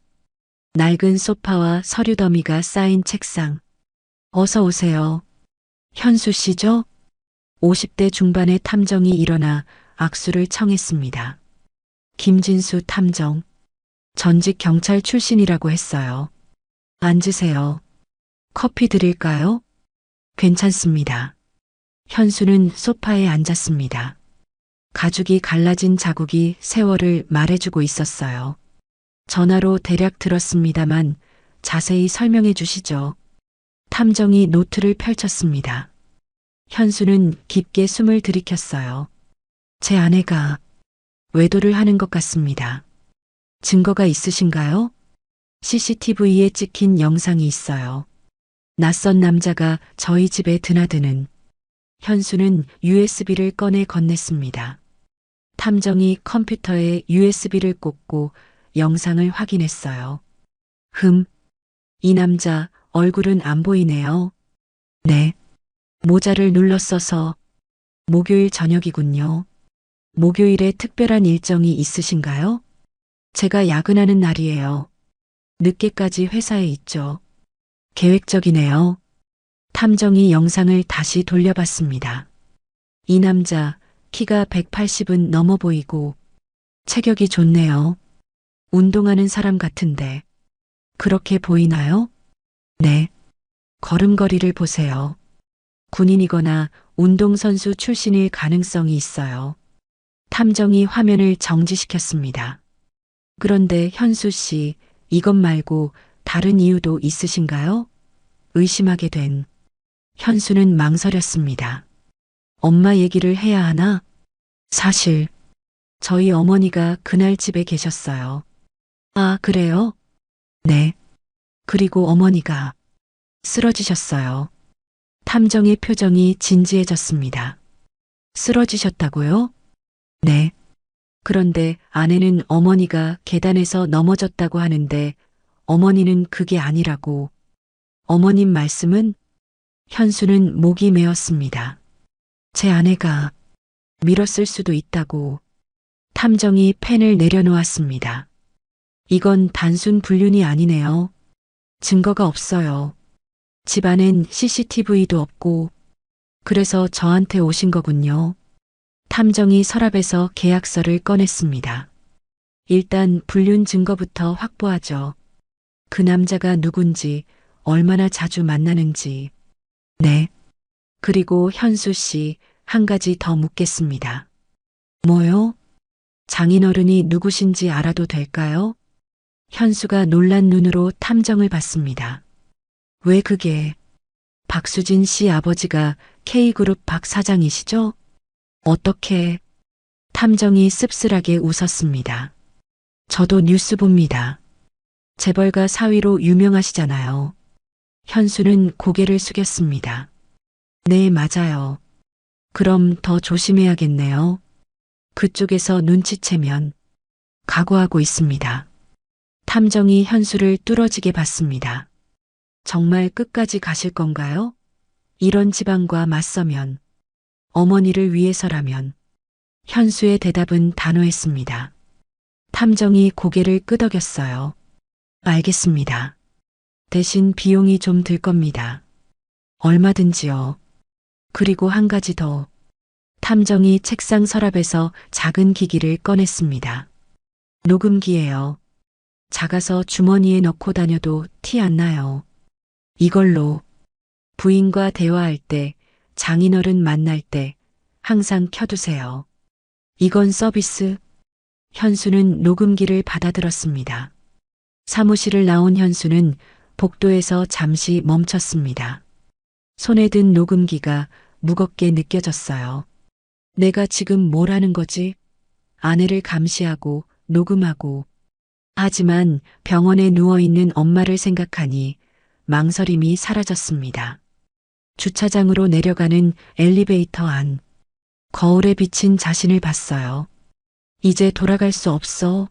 낡은 소파와 서류 더미가 쌓인 책상. 어서 오세요. 현수 씨죠? 50대 중반의 탐정이 일어나 악수를 청했습니다. 김진수 탐정. 전직 경찰 출신이라고 했어요. 앉으세요. 커피 드릴까요? 괜찮습니다. 현수는 소파에 앉았습니다. 가죽이 갈라진 자국이 세월을 말해주고 있었어요. 전화로 대략 들었습니다만 자세히 설명해 주시죠. 탐정이 노트를 펼쳤습니다. 현수는 깊게 숨을 들이켰어요. 제 아내가 외도를 하는 것 같습니다. 증거가 있으신가요? CCTV에 찍힌 영상이 있어요. 낯선 남자가 저희 집에 드나드는. 현수는 USB를 꺼내 건넸습니다. 탐정이 컴퓨터에 USB를 꽂고 영상을 확인했어요. 이 남자 얼굴은 안 보이네요. 네. 모자를 눌러 써서 목요일 저녁이군요. 목요일에 특별한 일정이 있으신가요? 제가 야근하는 날이에요. 늦게까지 회사에 있죠. 계획적이네요. 탐정이 영상을 다시 돌려봤습니다. 이 남자 키가 180은 넘어 보이고 체격이 좋네요. 운동하는 사람 같은데 그렇게 보이나요? 네. 걸음걸이를 보세요. 군인이거나 운동선수 출신일 가능성이 있어요. 탐정이 화면을 정지시켰습니다. 그런데 현수 씨, 이것 말고 다른 이유도 있으신가요? 의심하게 된. 현수는 망설였습니다. 엄마 얘기를 해야 하나? 사실 저희 어머니가 그날 집에 계셨어요. 아, 그래요? 네. 그리고 어머니가 쓰러지셨어요. 탐정의 표정이 진지해졌습니다. 쓰러지셨다고요? 네. 그런데 아내는 어머니가 계단에서 넘어졌다고 하는데 어머니는 그게 아니라고. 어머님 말씀은? 현수는 목이 메었습니다. 제 아내가 밀었을 수도 있다고. 탐정이 펜을 내려놓았습니다. 이건 단순 불륜이 아니네요. 증거가 없어요. 집안엔 CCTV도 없고. 그래서 저한테 오신 거군요. 탐정이 서랍에서 계약서를 꺼냈습니다. 일단 불륜 증거부터 확보하죠. 그 남자가 누군지, 얼마나 자주 만나는지. 네. 그리고 현수 씨, 한 가지 더 묻겠습니다. 뭐요? 장인어른이 누구신지 알아도 될까요? 현수가 놀란 눈으로 탐정을 봤습니다. 왜 그게? 박수진 씨 아버지가 K그룹 박 사장이시죠? 어떻게? 탐정이 씁쓸하게 웃었습니다. 저도 뉴스 봅니다. 재벌가 사위로 유명하시잖아요. 현수는 고개를 숙였습니다. 네, 맞아요. 그럼 더 조심해야겠네요. 그쪽에서 눈치채면 각오하고 있습니다. 탐정이 현수를 뚫어지게 봤습니다. 정말 끝까지 가실 건가요? 이런 집안과 맞서면, 어머니를 위해서라면. 현수의 대답은 단호했습니다. 탐정이 고개를 끄덕였어요. 알겠습니다. 대신 비용이 좀 들 겁니다. 얼마든지요. 그리고 한 가지 더. 탐정이 책상 서랍에서 작은 기기를 꺼냈습니다. 녹음기예요. 작아서 주머니에 넣고 다녀도 티 안 나요. 이걸로 부인과 대화할 때, 장인어른 만날 때 항상 켜두세요. 이건 서비스. 현수는 녹음기를 받아들었습니다. 사무실을 나온 현수는 복도에서 잠시 멈췄습니다. 손에 든 녹음기가 무겁게 느껴졌어요. 내가 지금 뭘 하는 거지? 아내를 감시하고 녹음하고. 하지만 병원에 누워있는 엄마를 생각하니 망설임이 사라졌습니다. 주차장으로 내려가는 엘리베이터 안. 거울에 비친 자신을 봤어요. 이제 돌아갈 수 없어.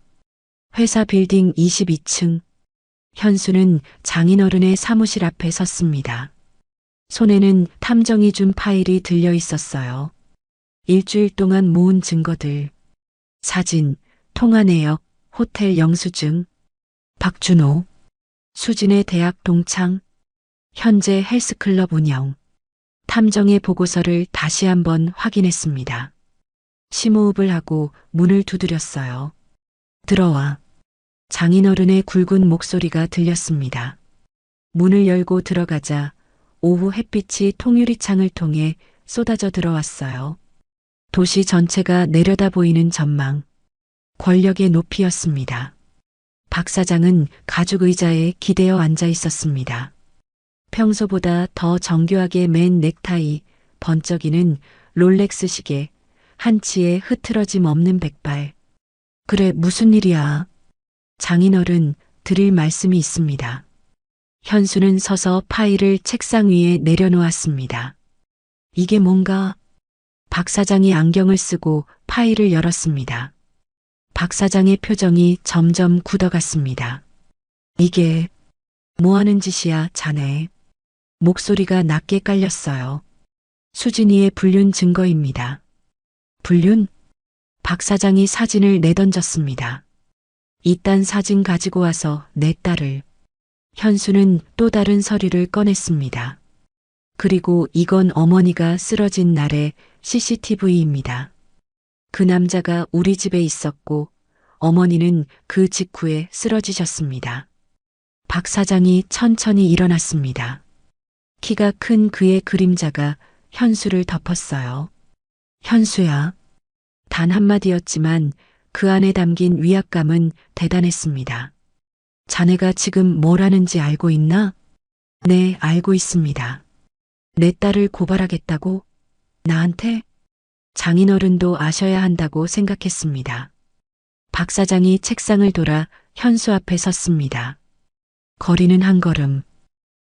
회사 빌딩 22층. 현수는 장인어른의 사무실 앞에 섰습니다. 손에는 탐정이 준 파일이 들려 있었어요. 일주일 동안 모은 증거들. 사진, 통화 내역, 호텔 영수증. 박준호. 수진의 대학 동창. 현재 헬스클럽 운영. 탐정의 보고서를 다시 한번 확인했습니다. 심호흡을 하고 문을 두드렸어요. 들어와. 장인어른의 굵은 목소리가 들렸습니다. 문을 열고 들어가자 오후 햇빛이 통유리창을 통해 쏟아져 들어왔어요. 도시 전체가 내려다 보이는 전망. 권력의 높이였습니다. 박 사장은 가죽 의자에 기대어 앉아 있었습니다. 평소보다 더 정교하게 맨 넥타이, 번쩍이는 롤렉스 시계, 한치의 흐트러짐 없는 백발. 그래, 무슨 일이야? 장인어른, 드릴 말씀이 있습니다. 현수는 서서 파일을 책상 위에 내려놓았습니다. 이게 뭔가? 박 사장이 안경을 쓰고 파일을 열었습니다. 박 사장의 표정이 점점 굳어갔습니다. 이게 뭐 하는 짓이야, 자네? 목소리가 낮게 깔렸어요. 수진이의 불륜 증거입니다. 불륜? 박 사장이 사진을 내던졌습니다. 이딴 사진 가지고 와서 내 딸을. 현수는 또 다른 서류를 꺼냈습니다. 그리고 이건 어머니가 쓰러진 날의 CCTV입니다. 그 남자가 우리 집에 있었고 어머니는 그 직후에 쓰러지셨습니다. 박 사장이 천천히 일어났습니다. 키가 큰 그의 그림자가 현수를 덮었어요. 현수야. 단 한마디였지만 그 안에 담긴 위압감은 대단했습니다. 자네가 지금 뭘 하는지 알고 있나? 네, 알고 있습니다. 내 딸을 고발하겠다고? 나한테? 장인어른도 아셔야 한다고 생각했습니다. 박 사장이 책상을 돌아 현수 앞에 섰습니다. 거리는 한 걸음.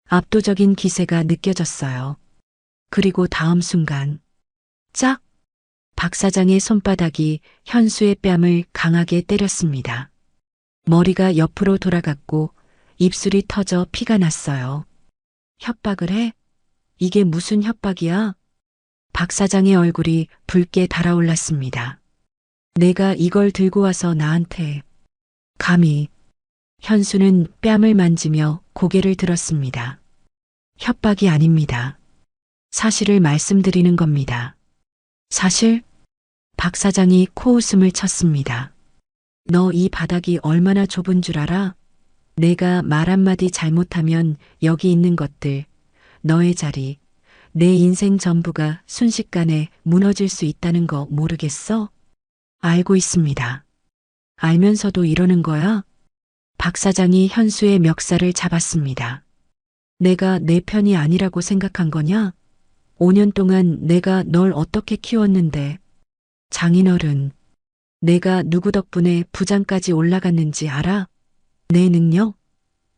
압도적인 기세가 느껴졌어요. 그리고 다음 순간 짝! 박 사장의 손바닥이 현수의 뺨을 강하게 때렸습니다. 머리가 옆으로 돌아갔고 입술이 터져 피가 났어요. 협박을 해? 이게 무슨 협박이야? 박 사장의 얼굴이 붉게 달아올랐습니다. 내가 이걸 들고 와서 나한테. 감히. 현수는 뺨을 만지며 고개를 들었습니다. 협박이 아닙니다. 사실을 말씀드리는 겁니다. 사실? 박 사장이 코웃음을 쳤습니다. 너 이 바닥이 얼마나 좁은 줄 알아? 내가 말 한마디 잘못하면 여기 있는 것들, 너의 자리, 내 인생 전부가 순식간에 무너질 수 있다는 거 모르겠어? 알고 있습니다. 알면서도 이러는 거야? 박 사장이 현수의 멱살을 잡았습니다. 내가 내 편이 아니라고 생각한 거냐? 5년 동안 내가 널 어떻게 키웠는데. 장인어른, 내가 누구 덕분에 부장까지 올라갔는지 알아? 내 능력?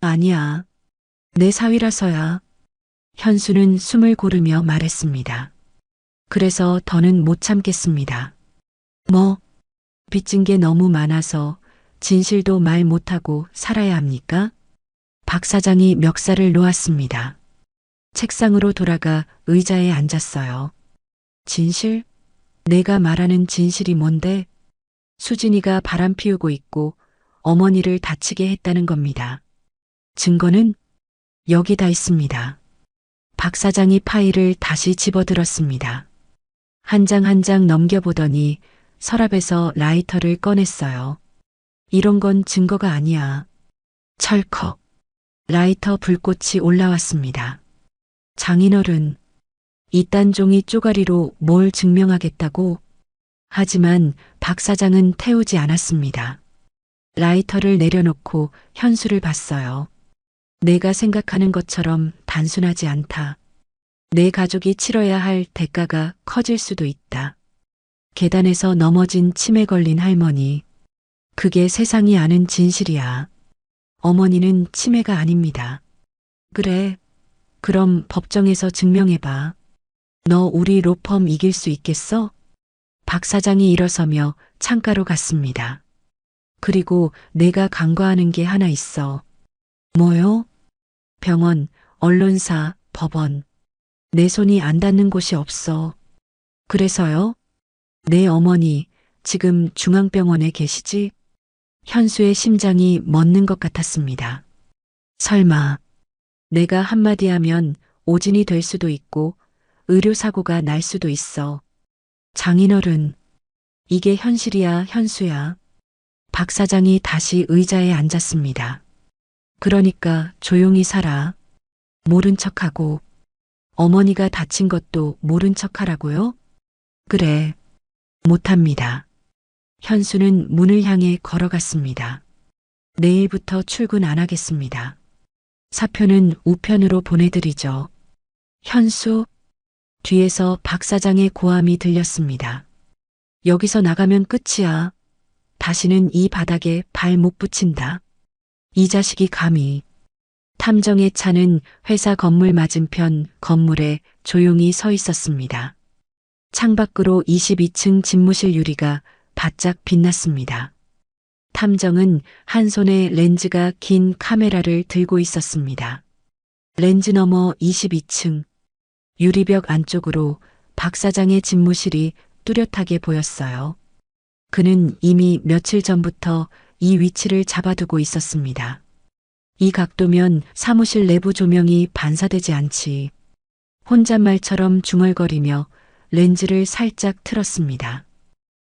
아니야. 내 사위라서야. 현수는 숨을 고르며 말했습니다. 그래서 더는 못 참겠습니다. 뭐? 빚진 게 너무 많아서 진실도 말 못하고 살아야 합니까? 박 사장이 멱살을 놓았습니다. 책상으로 돌아가 의자에 앉았어요. 진실? 내가 말하는 진실이 뭔데? 수진이가 바람 피우고 있고 어머니를 다치게 했다는 겁니다. 증거는 여기 다 있습니다. 박 사장이 파일을 다시 집어들었습니다. 한 장 한 장 넘겨보더니 서랍에서 라이터를 꺼냈어요. 이런 건 증거가 아니야. 철컥. 라이터 불꽃이 올라왔습니다. 장인어른, 이딴 종이 쪼가리로 뭘 증명하겠다고? 하지만 박 사장은 태우지 않았습니다. 라이터를 내려놓고 현수를 봤어요. 내가 생각하는 것처럼 단순하지 않다. 내 가족이 치러야 할 대가가 커질 수도 있다. 계단에서 넘어진 치매 걸린 할머니. 그게 세상이 아는 진실이야. 어머니는 치매가 아닙니다. 그래. 그럼 법정에서 증명해봐. 너 우리 로펌 이길 수 있겠어? 박 사장이 일어서며 창가로 갔습니다. 그리고 내가 간과하는 게 하나 있어. 뭐요? 병원, 언론사, 법원. 내 손이 안 닿는 곳이 없어. 그래서요? 내 어머니 지금 중앙병원에 계시지? 현수의 심장이 멎는 것 같았습니다. 설마 내가 한마디 하면 오진이 될 수도 있고 의료사고가 날 수도 있어. 장인어른, 이게 현실이야, 현수야. 박 사장이 다시 의자에 앉았습니다. 그러니까 조용히 살아. 모른 척하고. 어머니가 다친 것도 모른 척하라고요? 그래. 못합니다. 현수는 문을 향해 걸어갔습니다. 내일부터 출근 안 하겠습니다. 사표는 우편으로 보내드리죠. 현수? 뒤에서 박 사장의 고함이 들렸습니다. 여기서 나가면 끝이야. 다시는 이 바닥에 발 못 붙인다. 이 자식이 감히. 탐정의 차는 회사 건물 맞은편 건물에 조용히 서 있었습니다. 창밖으로 22층 집무실 유리가 바짝 빛났습니다. 탐정은 한 손에 렌즈가 긴 카메라를 들고 있었습니다. 렌즈 너머 22층 유리벽 안쪽으로 박 사장의 집무실이 뚜렷하게 보였어요. 그는 이미 며칠 전부터 이 위치를 잡아두고 있었습니다. 이 각도면 사무실 내부 조명이 반사되지 않지. 혼잣말처럼 중얼거리며 렌즈를 살짝 틀었습니다.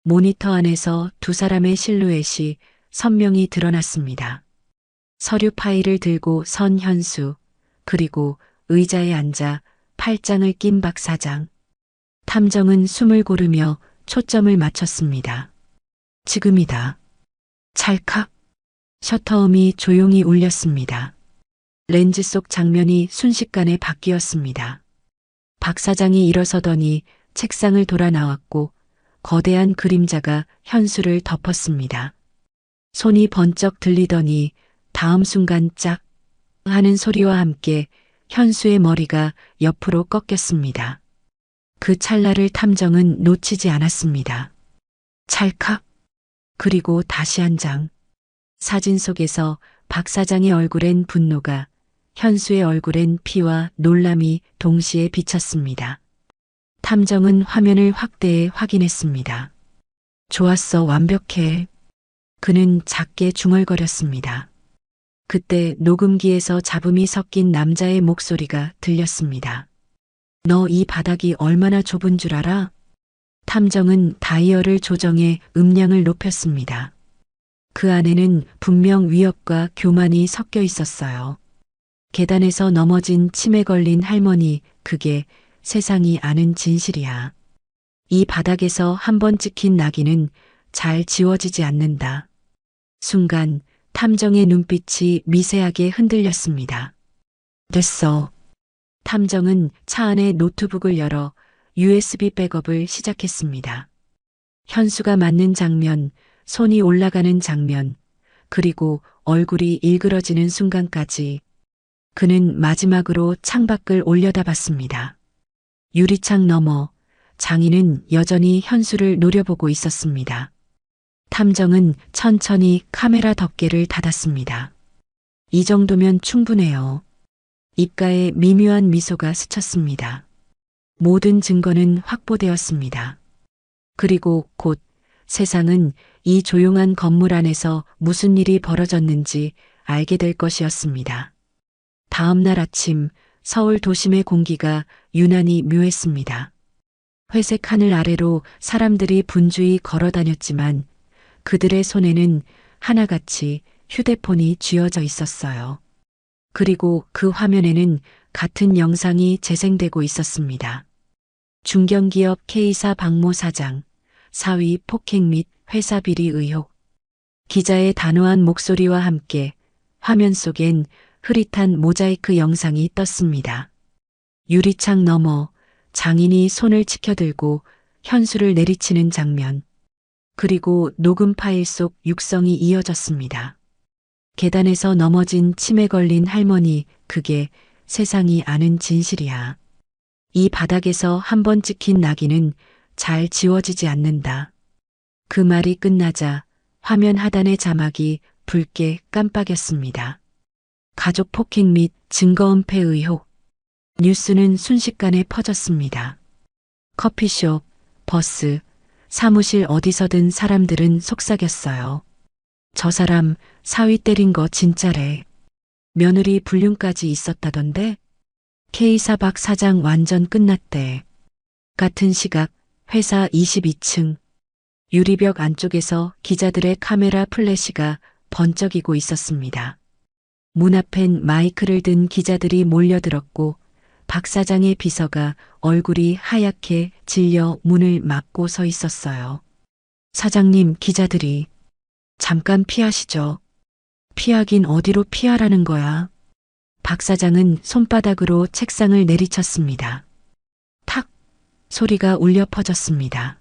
모니터 안에서 두 사람의 실루엣이 선명히 드러났습니다. 서류 파일을 들고 선 현수, 그리고 의자에 앉아 팔짱을 낀 박 사장. 탐정은 숨을 고르며 초점을 맞췄습니다. 지금이다. 찰칵. 셔터음이 조용히 울렸습니다. 렌즈 속 장면이 순식간에 바뀌었습니다. 박 사장이 일어서더니 책상을 돌아 나왔고 거대한 그림자가 현수를 덮었습니다. 손이 번쩍 들리더니 다음 순간 짝 하는 소리와 함께 현수의 머리가 옆으로 꺾였습니다. 그 찰나를 탐정은 놓치지 않았습니다. 찰칵. 그리고 다시 한 장. 사진 속에서 박 사장의 얼굴엔 분노가, 현수의 얼굴엔 피와 놀람이 동시에 비쳤습니다. 탐정은 화면을 확대해 확인했습니다. 좋았어, 완벽해. 그는 작게 중얼거렸습니다. 그때 녹음기에서 잡음이 섞인 남자의 목소리가 들렸습니다. 너 이 바닥이 얼마나 좁은 줄 알아? 탐정은 다이얼을 조정해 음량을 높였습니다. 그 안에는 분명 위협과 교만이 섞여 있었어요. 계단에서 넘어진 침에 걸린 할머니, 그게 세상이 아는 진실이야. 이 바닥에서 한 번 찍힌 낙인은 잘 지워지지 않는다. 순간 탐정의 눈빛이 미세하게 흔들렸습니다. 됐어. 탐정은 차 안에 노트북을 열어 USB 백업을 시작했습니다. 현수가 맞는 장면, 손이 올라가는 장면, 그리고 얼굴이 일그러지는 순간까지 그는 마지막으로 창밖을 올려다봤습니다. 유리창 너머 장인은 여전히 현수를 노려보고 있었습니다. 탐정은 천천히 카메라 덮개를 닫았습니다. 이 정도면 충분해요. 입가에 미묘한 미소가 스쳤습니다. 모든 증거는 확보되었습니다. 그리고 곧 세상은 이 조용한 건물 안에서 무슨 일이 벌어졌는지 알게 될 것이었습니다. 다음 날 아침 서울 도심의 공기가 유난히 묘했습니다. 회색 하늘 아래로 사람들이 분주히 걸어 다녔지만 그들의 손에는 하나같이 휴대폰이 쥐어져 있었어요. 그리고 그 화면에는 같은 영상이 재생되고 있었습니다. 중견기업 K사 박모 사장, 사위 폭행 및 회사 비리 의혹. 기자의 단호한 목소리와 함께 화면 속엔 흐릿한 모자이크 영상이 떴습니다. 유리창 너머 장인이 손을 치켜들고 현수를 내리치는 장면. 그리고 녹음 파일 속 육성이 이어졌습니다. 계단에서 넘어진 침에 걸린 할머니, 그게 세상이 아는 진실이야. 이 바닥에서 한 번 찍힌 낙인은 잘 지워지지 않는다. 그 말이 끝나자 화면 하단의 자막이 붉게 깜빡였습니다. 가족 폭행 및 증거 은폐 의혹. 뉴스는 순식간에 퍼졌습니다. 커피숍, 버스, 사무실 어디서든 사람들은 속삭였어요. 저 사람 사위 때린 거 진짜래. 며느리 불륜까지 있었다던데? K사 박 사장 완전 끝났대. 같은 시각 회사 22층 유리벽 안쪽에서 기자들의 카메라 플래시가 번쩍이고 있었습니다. 문 앞엔 마이크를 든 기자들이 몰려들었고 박 사장의 비서가 얼굴이 하얗게 질려 문을 막고 서 있었어요. 사장님, 기자들이. 잠깐 피하시죠. 피하긴 어디로 피하라는 거야. 박 사장은 손바닥으로 책상을 내리쳤습니다. 탁! 소리가 울려 퍼졌습니다.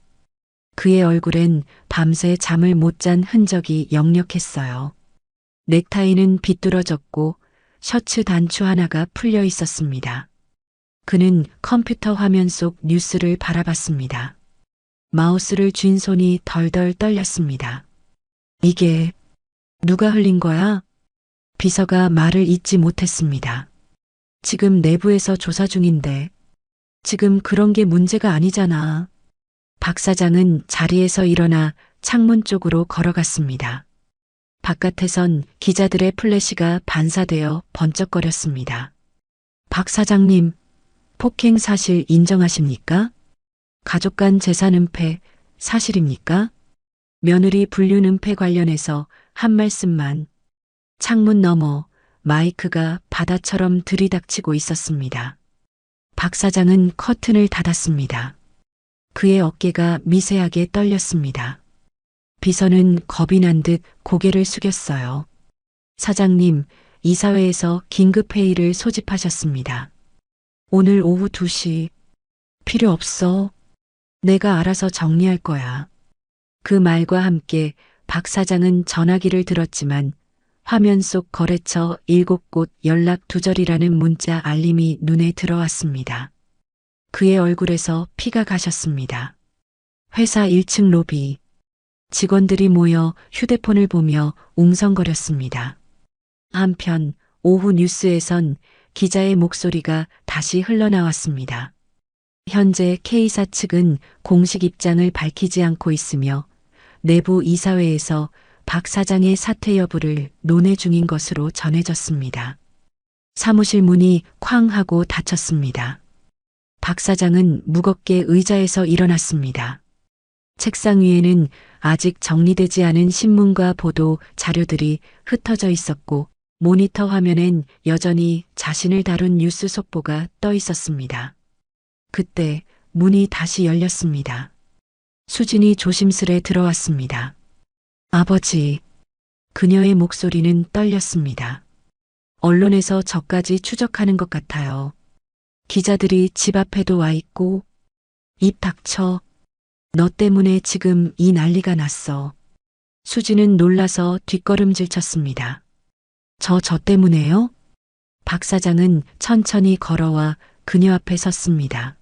그의 얼굴엔 밤새 잠을 못 잔 흔적이 역력했어요. 넥타이는 비뚤어졌고 셔츠 단추 하나가 풀려 있었습니다. 그는 컴퓨터 화면 속 뉴스를 바라봤습니다. 마우스를 쥔 손이 덜덜 떨렸습니다. 이게 누가 흘린 거야? 비서가 말을 잇지 못했습니다. 지금 내부에서 조사 중인데 지금 그런 게 문제가 아니잖아. 박 사장은 자리에서 일어나 창문 쪽으로 걸어갔습니다. 바깥에선 기자들의 플래시가 반사되어 번쩍거렸습니다. 박 사장님, 폭행 사실 인정하십니까? 가족 간 재산 은폐 사실입니까? 며느리 불륜 은폐 관련해서 한 말씀만. 창문 너머 마이크가 바다처럼 들이닥치고 있었습니다. 박 사장은 커튼을 닫았습니다. 그의 어깨가 미세하게 떨렸습니다. 비서는 겁이 난 듯 고개를 숙였어요. 사장님, 이사회에서 긴급회의를 소집하셨습니다. 오늘 오후 2시. 필요 없어. 내가 알아서 정리할 거야. 그 말과 함께 박 사장은 전화기를 들었지만 화면 속 거래처 7곳 연락 두절이라는 문자 알림이 눈에 들어왔습니다. 그의 얼굴에서 피가 가셨습니다. 회사 1층 로비. 직원들이 모여 휴대폰을 보며 웅성거렸습니다. 한편 오후 뉴스에선 기자의 목소리가 다시 흘러나왔습니다. 현재 K사 측은 공식 입장을 밝히지 않고 있으며 내부 이사회에서 박 사장의 사퇴 여부를 논의 중인 것으로 전해졌습니다. 사무실 문이 쾅 하고 닫혔습니다. 박 사장은 무겁게 의자에서 일어났습니다. 책상 위에는 아직 정리되지 않은 신문과 보도 자료들이 흩어져 있었고 모니터 화면엔 여전히 자신을 다룬 뉴스 속보가 떠 있었습니다. 그때 문이 다시 열렸습니다. 수진이 조심스레 들어왔습니다. 아버지. 그녀의 목소리는 떨렸습니다. 언론에서 저까지 추적하는 것 같아요. 기자들이 집 앞에도 와 있고. 입 닥쳐. 너 때문에 지금 이 난리가 났어. 수진은 놀라서 뒷걸음질 쳤습니다. 저 때문에요? 박 사장은 천천히 걸어와 그녀 앞에 섰습니다.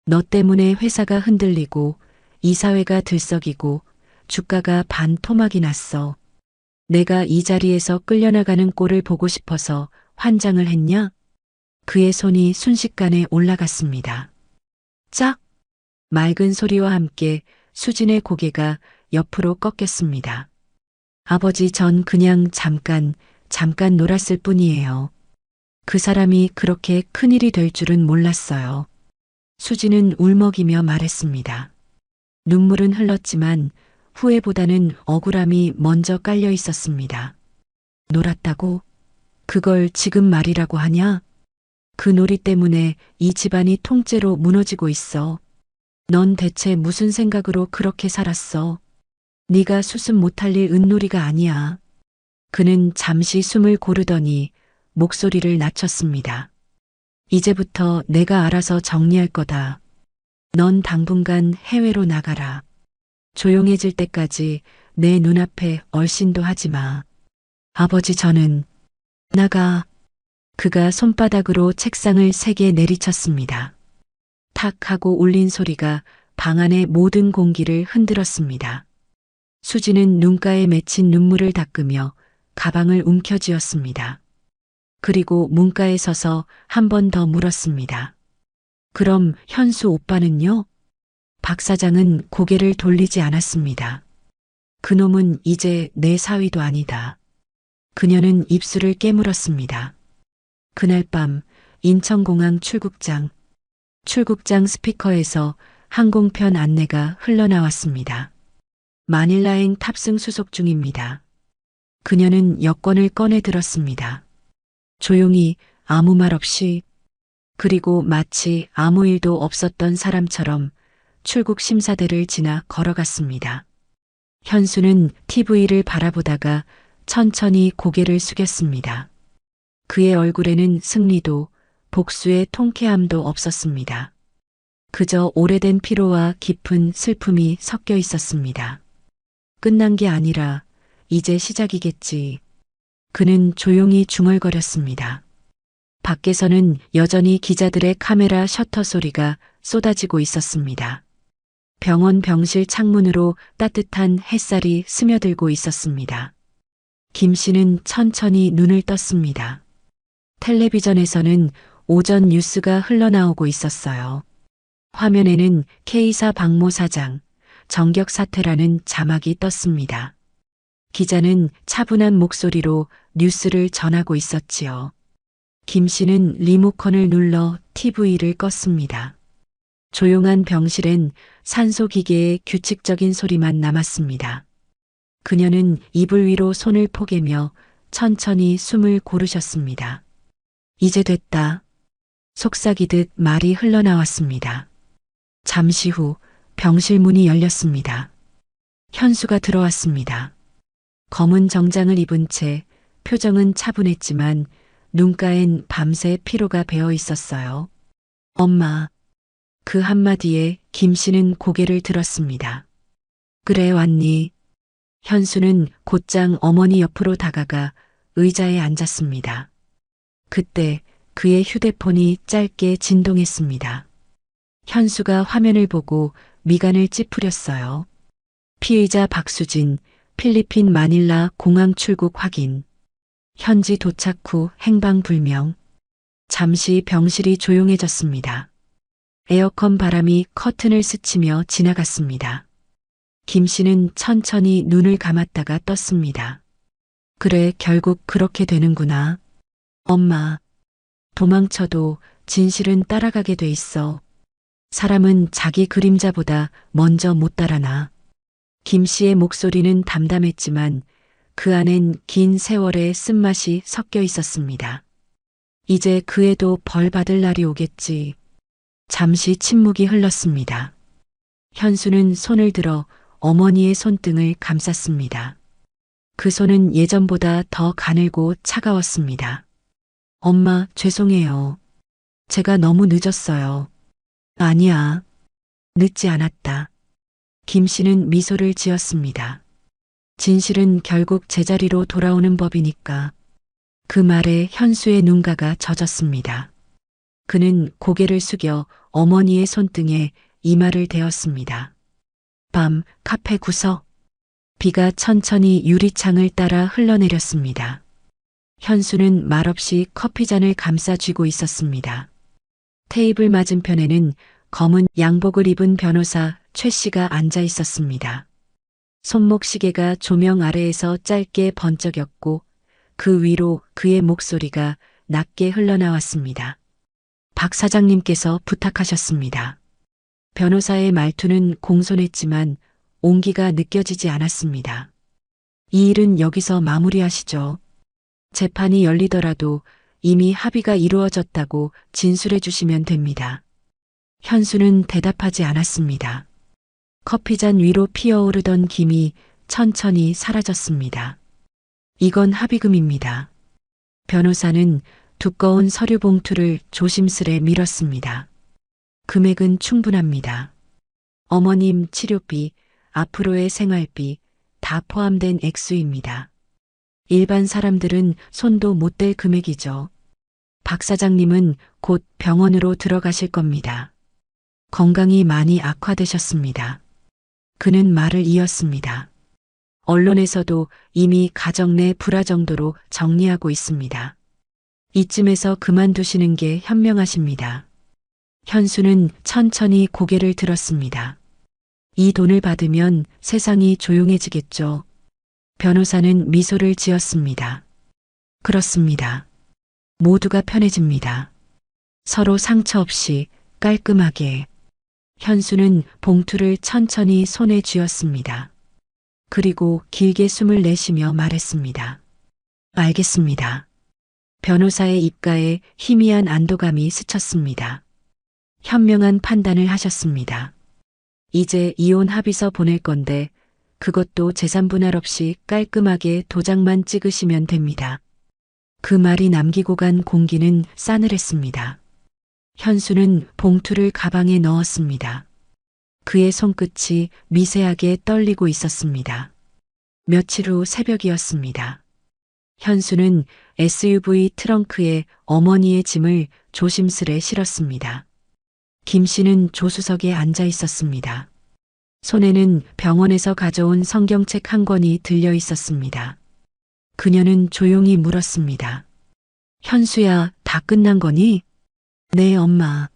너 때문에 회사가 흔들리고 이사회가 들썩이고 주가가 반토막이 났어. 내가 이 자리에서 끌려나가는 꼴을 보고 싶어서 환장을 했냐? 그의 손이 순식간에 올라갔습니다. 짝! 맑은 소리와 함께 수진의 고개가 옆으로 꺾였습니다. 아버지, 전 그냥 잠깐 놀았을 뿐이에요. 그 사람이 그렇게 큰일이 될 줄은 몰랐어요. 수진은 울먹이며 말했습니다. 눈물은 흘렀지만 후회보다는 억울함이 먼저 깔려 있었습니다. 놀았다고? 그걸 지금 말이라고 하냐? 그 놀이 때문에 이 집안이 통째로 무너지고 있어. 넌 대체 무슨 생각으로 그렇게 살았어? 네가 수습 못할 일 은놀이가 아니야. 그는 잠시 숨을 고르더니 목소리를 낮췄습니다. 이제부터 내가 알아서 정리할 거다. 넌 당분간 해외로 나가라. 조용해질 때까지 내 눈앞에 얼씬도 하지 마. 아버지, 저는 나가. 그가 손바닥으로 책상을 세게 내리쳤습니다. 탁 하고 울린 소리가 방 안의 모든 공기를 흔들었습니다. 수지는 눈가에 맺힌 눈물을 닦으며 가방을 움켜쥐었습니다. 그리고 문가에 서서 한 번 더 물었습니다. 그럼 현수 오빠는요? 박 사장은 고개를 돌리지 않았습니다. 그놈은 이제 내 사위도 아니다. 그녀는 입술을 깨물었습니다. 그날 밤 인천공항 출국장 스피커에서 항공편 안내가 흘러나왔습니다. 마닐라행 탑승 수속 중입니다. 그녀는 여권을 꺼내 들었습니다. 조용히 아무 말 없이, 그리고 마치 아무 일도 없었던 사람처럼 출국 심사대를 지나 걸어갔습니다. 현수는 TV를 바라보다가 천천히 고개를 숙였습니다. 그의 얼굴에는 승리도 복수의 통쾌함도 없었습니다. 그저 오래된 피로와 깊은 슬픔이 섞여 있었습니다. 끝난 게 아니라 이제 시작이겠지. 그는 조용히 중얼거렸습니다. 밖에서는 여전히 기자들의 카메라 셔터 소리가 쏟아지고 있었습니다. 병원 병실 창문으로 따뜻한 햇살이 스며들고 있었습니다. 김 씨는 천천히 눈을 떴습니다. 텔레비전에서는 오전 뉴스가 흘러나오고 있었어요. 화면에는 K사 박모 사장, 정격 사퇴라는 자막이 떴습니다. 기자는 차분한 목소리로 뉴스를 전하고 있었지요. 김 씨는 리모컨을 눌러 TV를 껐습니다. 조용한 병실엔 산소기계의 규칙적인 소리만 남았습니다. 그녀는 이불 위로 손을 포개며 천천히 숨을 고르셨습니다. 이제 됐다. 속삭이듯 말이 흘러나왔습니다. 잠시 후 병실 문이 열렸습니다. 현수가 들어왔습니다. 검은 정장을 입은 채 표정은 차분했지만 눈가엔 밤새 피로가 배어 있었어요. 엄마. 그 한마디에 김 씨는 고개를 들었습니다. 그래 왔니? 현수는 곧장 어머니 옆으로 다가가 의자에 앉았습니다. 그때 그의 휴대폰이 짧게 진동했습니다. 현수가 화면을 보고 미간을 찌푸렸어요. 피의자 박수진, 필리핀 마닐라 공항 출국 확인. 현지 도착 후 행방불명. 잠시 병실이 조용해졌습니다. 에어컨 바람이 커튼을 스치며 지나갔습니다. 김 씨는 천천히 눈을 감았다가 떴습니다. 그래, 결국 그렇게 되는구나. 엄마, 도망쳐도 진실은 따라가게 돼 있어. 사람은 자기 그림자보다 먼저 못 달아나. 김 씨의 목소리는 담담했지만 그 안엔 긴 세월의 쓴맛이 섞여 있었습니다. 이제 그애도 벌 받을 날이 오겠지. 잠시 침묵이 흘렀습니다. 현수는 손을 들어 어머니의 손등을 감쌌습니다. 그 손은 예전보다 더 가늘고 차가웠습니다. 엄마, 죄송해요. 제가 너무 늦었어요. 아니야. 늦지 않았다. 김 씨는 미소를 지었습니다. 진실은 결국 제자리로 돌아오는 법이니까. 그 말에 현수의 눈가가 젖었습니다. 그는 고개를 숙여 어머니의 손등에 이마를 대었습니다. 밤 카페 구석. 비가 천천히 유리창을 따라 흘러내렸습니다. 현수는 말없이 커피잔을 감싸 쥐고 있었습니다. 테이블 맞은편에는 검은 양복을 입은 변호사 최 씨가 앉아 있었습니다. 손목 시계가 조명 아래에서 짧게 번쩍였고 그 위로 그의 목소리가 낮게 흘러나왔습니다. 박 사장님께서 부탁하셨습니다. 변호사의 말투는 공손했지만 온기가 느껴지지 않았습니다. 이 일은 여기서 마무리하시죠. 재판이 열리더라도 이미 합의가 이루어졌다고 진술해 주시면 됩니다. 현수는 대답하지 않았습니다. 커피잔 위로 피어오르던 김이 천천히 사라졌습니다. 이건 합의금입니다. 변호사는 두꺼운 서류 봉투를 조심스레 밀었습니다. 금액은 충분합니다. 어머님 치료비, 앞으로의 생활비 다 포함된 액수입니다. 일반 사람들은 손도 못 댈 금액이죠. 박 사장님은 곧 병원으로 들어가실 겁니다. 건강이 많이 악화되셨습니다. 그는 말을 이었습니다. 언론에서도 이미 가정 내 불화 정도로 정리하고 있습니다. 이쯤에서 그만두시는 게 현명하십니다. 현수는 천천히 고개를 들었습니다. 이 돈을 받으면 세상이 조용해지겠죠. 변호사는 미소를 지었습니다. 그렇습니다. 모두가 편해집니다. 서로 상처 없이 깔끔하게. 현수는 봉투를 천천히 손에 쥐었습니다. 그리고 길게 숨을 내쉬며 말했습니다. 알겠습니다. 변호사의 입가에 희미한 안도감이 스쳤습니다. 현명한 판단을 하셨습니다. 이제 이혼 합의서 보낼 건데 그것도 재산 분할 없이 깔끔하게 도장만 찍으시면 됩니다. 그 말이 남기고 간 공기는 싸늘했습니다. 현수는 봉투를 가방에 넣었습니다. 그의 손끝이 미세하게 떨리고 있었습니다. 며칠 후 새벽이었습니다. 현수는 SUV 트렁크에 어머니의 짐을 조심스레 실었습니다. 김 씨는 조수석에 앉아 있었습니다. 손에는 병원에서 가져온 성경책 한 권이 들려 있었습니다. 그녀는 조용히 물었습니다. 현수야, 다 끝난 거니? 네, 엄마.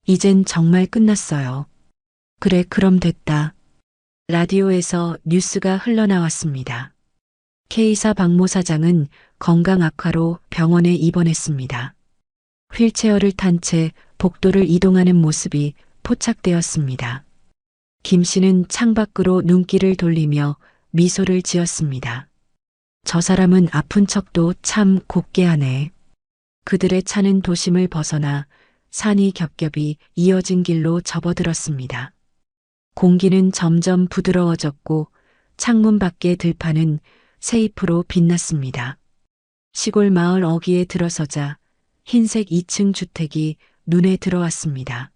이젠 정말 끝났어요. 그래, 그럼 됐다. 라디오에서 뉴스가 흘러나왔습니다. K사 박모 사장은 건강 악화로 병원에 입원했습니다. 휠체어를 탄 채 복도를 이동하는 모습이 포착되었습니다. 김 씨는 창밖으로 눈길을 돌리며 미소를 지었습니다. 저 사람은 아픈 척도 참 곱게 하네. 그들의 차는 도심을 벗어나 산이 겹겹이 이어진 길로 접어들었습니다. 공기는 점점 부드러워졌고 창문 밖의 들판은 세잎으로 빛났습니다. 시골 마을 어귀에 들어서자 흰색 2층 주택이 눈에 들어왔습니다.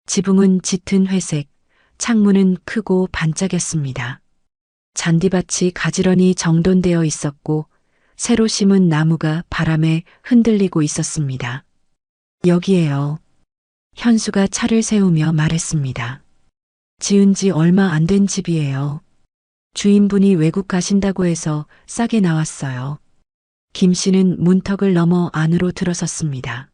지붕은 짙은 회색, 창문은 크고 반짝였습니다. 잔디밭이 가지런히 정돈되어 있었고 새로 심은 나무가 바람에 흔들리고 있었습니다. 여기에요. 현수가 차를 세우며 말했습니다. 지은 지 얼마 안 된 집이에요. 주인분이 외국 가신다고 해서 싸게 나왔어요. 김 씨는 문턱을 넘어 안으로 들어섰습니다.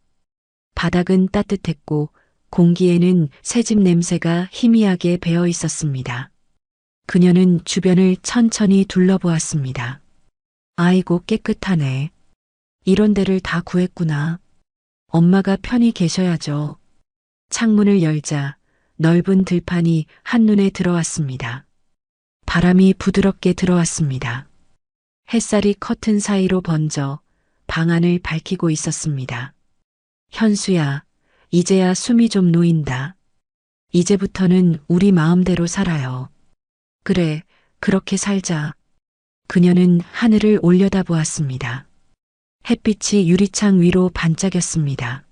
바닥은 따뜻했고 공기에는 새집 냄새가 희미하게 배어 있었습니다. 그녀는 주변을 천천히 둘러보았습니다. 아이고, 깨끗하네. 이런 데를 다 구했구나. 엄마가 편히 계셔야죠. 창문을 열자 넓은 들판이 한눈에 들어왔습니다. 바람이 부드럽게 들어왔습니다. 햇살이 커튼 사이로 번져 방 안을 밝히고 있었습니다. 현수야, 이제야 숨이 좀 놓인다. 이제부터는 우리 마음대로 살아요. 그래, 그렇게 살자. 그녀는 하늘을 올려다보았습니다. 햇빛이 유리창 위로 반짝였습니다.